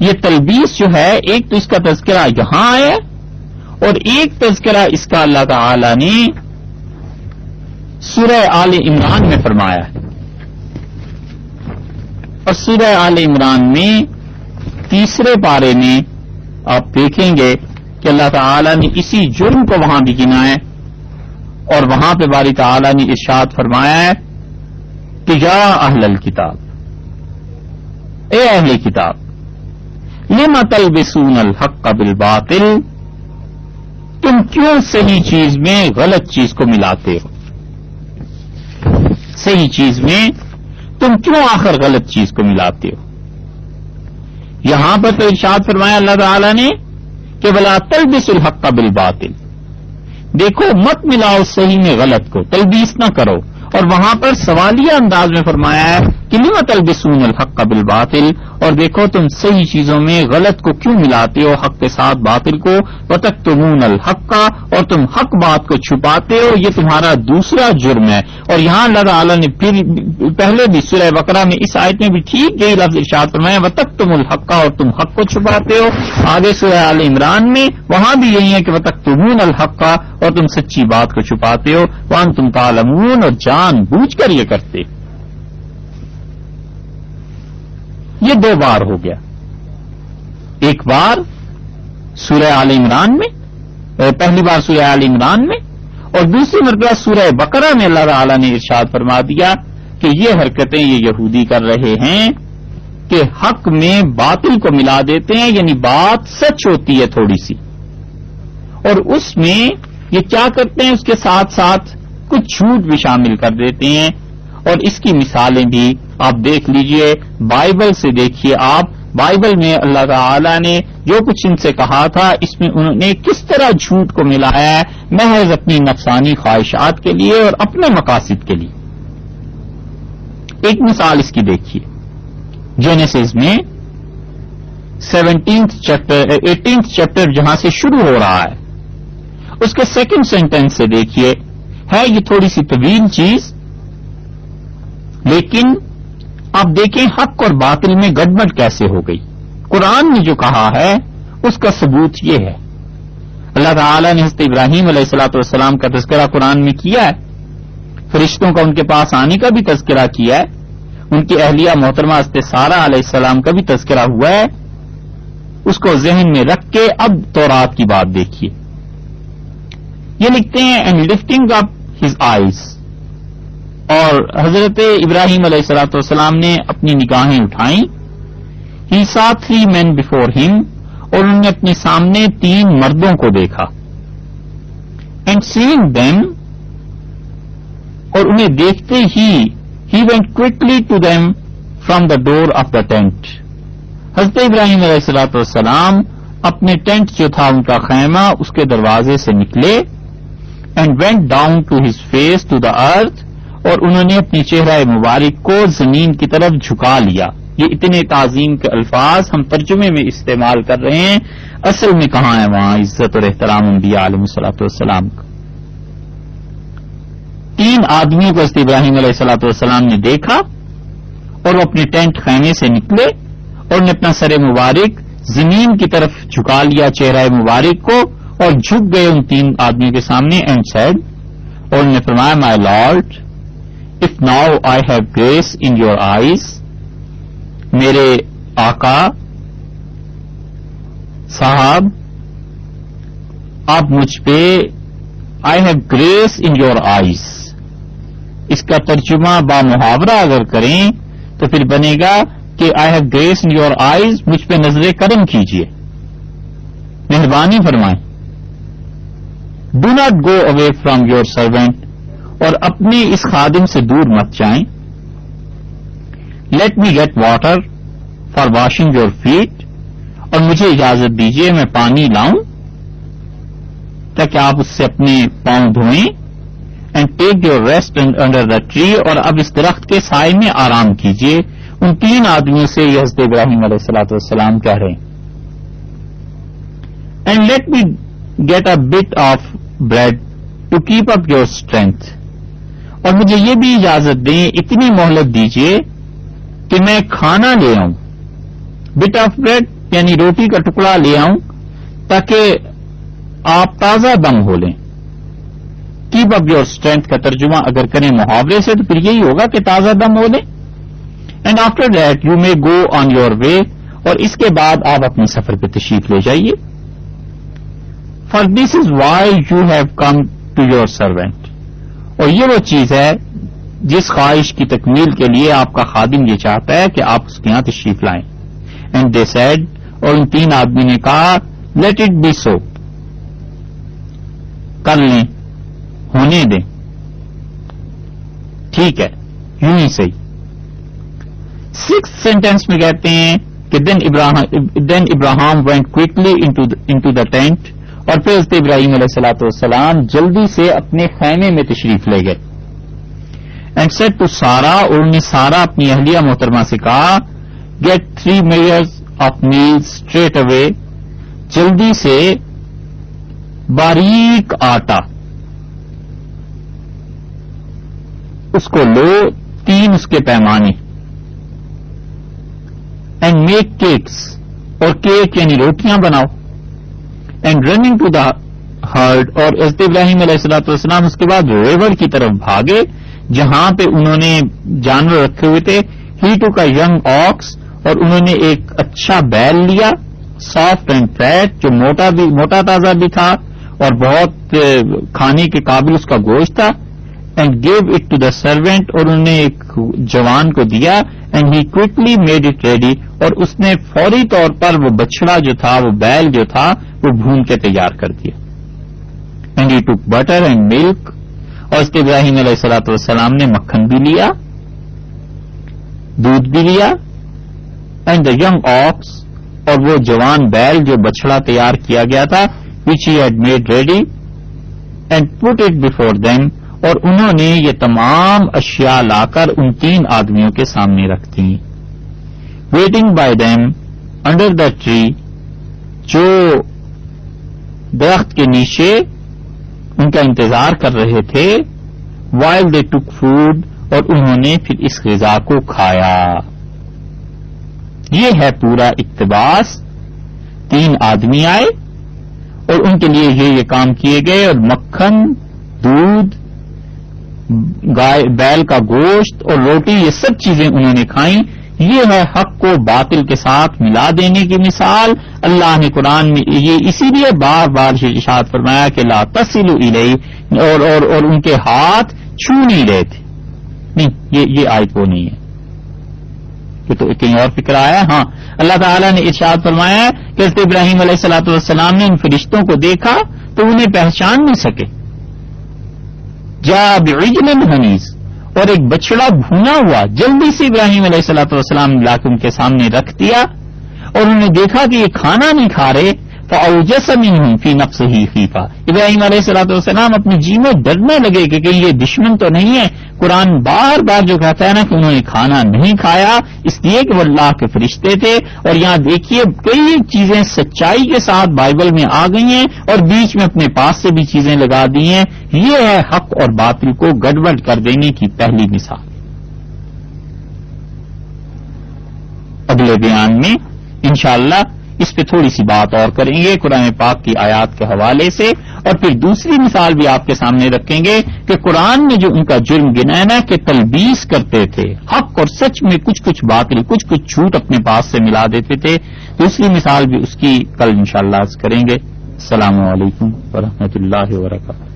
یہ تلبیس جو ہے ایک تو اس کا تذکرہ یہاں آیا اور ایک تذکرہ اس کا اللہ تعالی نے سورہ آل عمران میں فرمایا ہے. اور سورہ آل عمران میں 3 پارے میں آپ دیکھیں گے کہ اللہ تعالی نے اسی جرم کو وہاں بھی گنا ہے. اور وہاں پہ باری تعالی نے ارشاد فرمایا ہے کہ یا اہل الکتاب، اے اہل کتاب، لم تلبسون الحق بالباطل، تم کیوں صحیح چیز میں غلط چیز کو ملاتے ہو؟ صحیح چیز میں تم کیوں آخر غلط چیز کو ملاتے ہو؟ یہاں پر تو ارشاد فرمایا اللہ تعالی نے کہ وَلَا تَلْبِسُوا الْحَقَّ بِالْبَاطِلِ، دیکھو مت ملاؤ صحیح میں غلط کو، تلبیس نہ کرو. اور وہاں پر سوالیہ انداز میں فرمایا ہے کہ لِمَ تَلْبِسُونَ الْحَقَّ بِالْبَاطِلِ، اور دیکھو تم صحیح چیزوں میں غلط کو کیوں ملاتے ہو حق کے ساتھ باطل کو. وَتَكْتُمُونَ الْحَقَّ، اور تم حق بات کو چھپاتے ہو، یہ تمہارا دوسرا جرم ہے. اور یہاں اللہ تعالی نے پھر پہلے بھی سورہ بقرہ میں اس آیت میں بھی ٹھیک یہی لفظ ارشاد فرمایا وَتَكْتُمُ الْحَقَّ، اور تم حق کو چھپاتے ہو. آگے سورہ آل عمران میں وہاں بھی یہی ہے کہ وَتَكْتُمُونَ الْحَقَّ، اور تم سچی بات کو چھپاتے ہو. وَأَنْتُمْ تَعْلَمُونَ، اور جان بوجھ کر یہ کرتے. یہ 2 بار ہو گیا. ایک بار سورہ آل عمران میں، پہلی بار سورہ آل عمران میں، اور دوسری مرتبہ سورہ بقرہ میں اللہ تعالی نے ارشاد فرما دیا کہ یہ حرکتیں یہ یہودی کر رہے ہیں کہ حق میں باطل کو ملا دیتے ہیں. یعنی بات سچ ہوتی ہے تھوڑی سی، اور اس میں یہ کیا کرتے ہیں اس کے ساتھ ساتھ کچھ جھوٹ بھی شامل کر دیتے ہیں. اور اس کی مثالیں بھی آپ دیکھ لیجئے، بائبل سے دیکھیے. آپ بائبل میں اللہ تعالی نے جو کچھ ان سے کہا تھا اس میں انہوں نے کس طرح جھوٹ کو ملایا ہے محض اپنی نفسانی خواہشات کے لیے اور اپنے مقاصد کے لیے. ایک مثال اس کی دیکھیے، جینیسس میں 18 چیپٹر جہاں سے شروع ہو رہا ہے اس کے 2 سینٹینس سے دیکھیے. ہے یہ تھوڑی سی طویل چیز، لیکن آپ دیکھیں حق اور باطل میں گڑبڑ کیسے ہو گئی. قرآن نے جو کہا ہے اس کا ثبوت یہ ہے. اللہ تعالی نے حضرت ابراہیم علیہ الصلوۃ والسلام کا تذکرہ قرآن میں کیا ہے، فرشتوں کا ان کے پاس آنے کا بھی تذکرہ کیا ہے، ان کی اہلیہ محترمہ حضرت سارہ علیہ السلام کا بھی تذکرہ ہوا ہے. اس کو ذہن میں رکھ کے اب تورات کی بات دیکھیے. یہ لکھتے ہیں and lifting up his eyes, اور حضرت ابراہیم علیہ السلام نے اپنی نگاہیں اٹھائیں. ہی سا 3 men before him، اور انہوں نے اپنے سامنے 3 مردوں کو دیکھا. اینڈ سیئنگ دیم، اور انہیں دیکھتے ہی ہی went quickly to them from the door of the tent. حضرت ابراہیم علیہ الصلوۃ والسلام اپنے ٹینٹ جو تھا ان کا خیمہ اس کے دروازے سے نکلے. And went down to his face to the earth, اور انہوں نے اپنی چہرہ مبارک کو زمین کی طرف جھکا لیا. یہ اتنے تعظیم کے الفاظ ہم ترجمے میں استعمال کر رہے ہیں، اصل میں کہاں ہے وہاں عزت اور احترام انبیاء علیہ الصلوۃ والسلام کا. 3 آدمیوں کو حضرت ابراہیم علیہ الصلوۃ والسلام نے دیکھا اور وہ اپنے ٹینٹ خیمے سے نکلے اور انہیں اپنا سر مبارک زمین کی طرف جھکا لیا، چہرہ مبارک کو، اور جھک گئے ان 3 آدمیوں کے سامنے. اینڈ سیڈ، اور انہوں نے فرمایا my lord if now I have grace in your eyes, میرے آقا صاحب آپ مجھ پہ I have grace in your eyes, اس کا ترجمہ با محاورہ اگر کریں تو پھر بنے گا کہ I have grace in your eyes, مجھ پہ نظر کرم کیجیے، مہربانی فرمائیں. Do not go away from your servant, اور اپنے اس خادم سے دور مت جائیں. Let me get water for washing your feet, اور مجھے اجازت دیجیے میں پانی لاؤں تاکہ آپ اس سے اپنے پاؤں دھوئیں. And take your rest under the tree, اور اب اس درخت کے سائے میں آرام کیجیے. ان 3 آدمیوں سے یہ حضرت ابراہیم علیہ الصلوۃ والسلام کہہ رہے ہیں. And let me get a bit of bread to keep up your strength, اور مجھے یہ بھی اجازت دیں، اتنی مہلت دیجیے کہ میں کھانا لے آؤں. بٹ آف بریڈ یعنی روٹی کا ٹکڑا لے آؤں تاکہ آپ تازہ دم ہو لیں. کیپ اپ یور اسٹرینتھ کا ترجمہ اگر کریں محاورے سے تو پھر یہی ہوگا کہ تازہ دم ہو لیں. And after that you may go on your way, اور اس کے بعد آپ اپنے سفر پہ تشریف لے جائیے. For this is why you have come to your servant, اور یہ وہ چیز ہے جس خواہش کی تکمیل کے لیے آپ کا خادم یہ چاہتا ہے کہ آپ اس کے یہاں تشریف لائیں. اینڈ دے سیڈ، اور ان 3 آدمی نے کہا لیٹ اٹ بی سو، کر لیں، ہونے دیں، ٹھیک ہے، یوں ہی صحیح. 6th سینٹینس میں کہتے ہیں کہ then Ibrahim went quickly into the tent, اور پھر حضرت ابراہیم علیہ الصلوۃ والسلام جلدی سے اپنے خیمے میں تشریف لے گئے. اینڈ سیڈ ٹو سارا، اور انہوں نے سارا اپنی اہلیہ محترمہ سے کہا get 3 measures of meal straight away, جلدی سے باریک آٹا اس کو لو، 3 اس کے پیمانے. اینڈ میک کیکس، اور کیک یعنی روٹیاں بناؤ. And running to the herd, اور حضرت ابراہیم علیہ الصلوۃ والسلام اس کے بعد ریور کی طرف بھاگے جہاں پہ انہوں نے جانور رکھے ہوئے تھے. ہی ٹو کا ینگ آکس، اور انہوں نے ایک اچھا بیل لیا، سافٹ اینڈ فیٹ، جو موٹا تازہ بھی تھا اور بہت کھانے کے قابل اس کا گوشت تھا. And gave it to the servant, اور انہوں نے ایک جوان کو دیا. And he quickly made it ready, اور اس نے فوری طور پر وہ بچڑا جو تھا، وہ بیل جو تھا، وہ بھون کے تیار کر دیا. And he took butter and milk, اور حضرت ابراہیم علیہ الصلوۃ والسلام نے مکھن بھی لیا، دودھ بھی لیا. اینڈ دا ینگ آکس، اور وہ جوان بیل جو بچڑا تیار کیا گیا تھا، which he had made ready, and put it before them، اور انہوں نے یہ تمام اشیاء لا کر ان 3 آدمیوں کے سامنے رکھ دی. waiting by them under the tree، جو درخت کے نیچے ان کا انتظار کر رہے تھے. while they took food، اور انہوں نے پھر اس غذا کو کھایا. یہ ہے پورا اقتباس. 3 آدمی آئے اور ان کے لیے یہ کام کیے گئے، اور مکھن، دودھ، بیل کا گوشت اور روٹی، یہ سب چیزیں انہوں نے کھائیں. یہ ہے حق کو باطل کے ساتھ ملا دینے کی مثال. اللہ نے قرآن میں یہ اسی لیے بار بار ارشاد فرمایا کہ لا تصلوا الیہ، اور ان کے ہاتھ چھو نہیں رہے تھے. نہیں، یہ آیت وہ نہیں ہے. کہ تو کہیں اور فکر آیا؟ ہاں، اللہ تعالیٰ نے ارشاد فرمایا ہے کہ حضرت ابراہیم علیہ الصلوۃ والسلام نے ان فرشتوں کو دیکھا تو انہیں پہچان نہیں سکے. جاء بعجل حنیذ، اور ایک بچڑا بھونا ہوا جلدی سے ابراہیم علیہ الصلوۃ والسلام نے لا کے ان کے سامنے رکھ دیا، اور انہوں نے دیکھا کہ یہ کھانا نہیں کھا رہے. فأوجس منهم في نفسه خیفہ، ابراہیم علیہ الصلوۃ والسلام اپنے جی میں ڈرنے لگے کہ کہیں یہ دشمن تو نہیں ہے. قرآن بار بار جو کہتا ہے نا کہ انہوں نے کھانا نہیں کھایا اس لیے کہ وہ اللہ کے فرشتے تھے. اور یہاں دیکھیے کئی چیزیں سچائی کے ساتھ بائبل میں آ گئی ہیں اور بیچ میں اپنے پاس سے بھی چیزیں لگا دی ہیں. یہ ہے حق اور باطل کو گڑبڑ کر دینے کی پہلی مثال. اگلے بیان میں انشاءاللہ اس پہ تھوڑی سی بات اور کریں گے قرآن پاک کی آیات کے حوالے سے، اور پھر دوسری مثال بھی آپ کے سامنے رکھیں گے کہ قرآن نے جو ان کا جرم گنایا نا کہ تلبیس کرتے تھے، حق اور سچ میں کچھ باطل کچھ جھوٹ اپنے پاس سے ملا دیتے تھے. دوسری مثال بھی اس کی کل انشاءاللہ کریں گے. السلام علیکم ورحمۃ اللہ وبرکاتہ.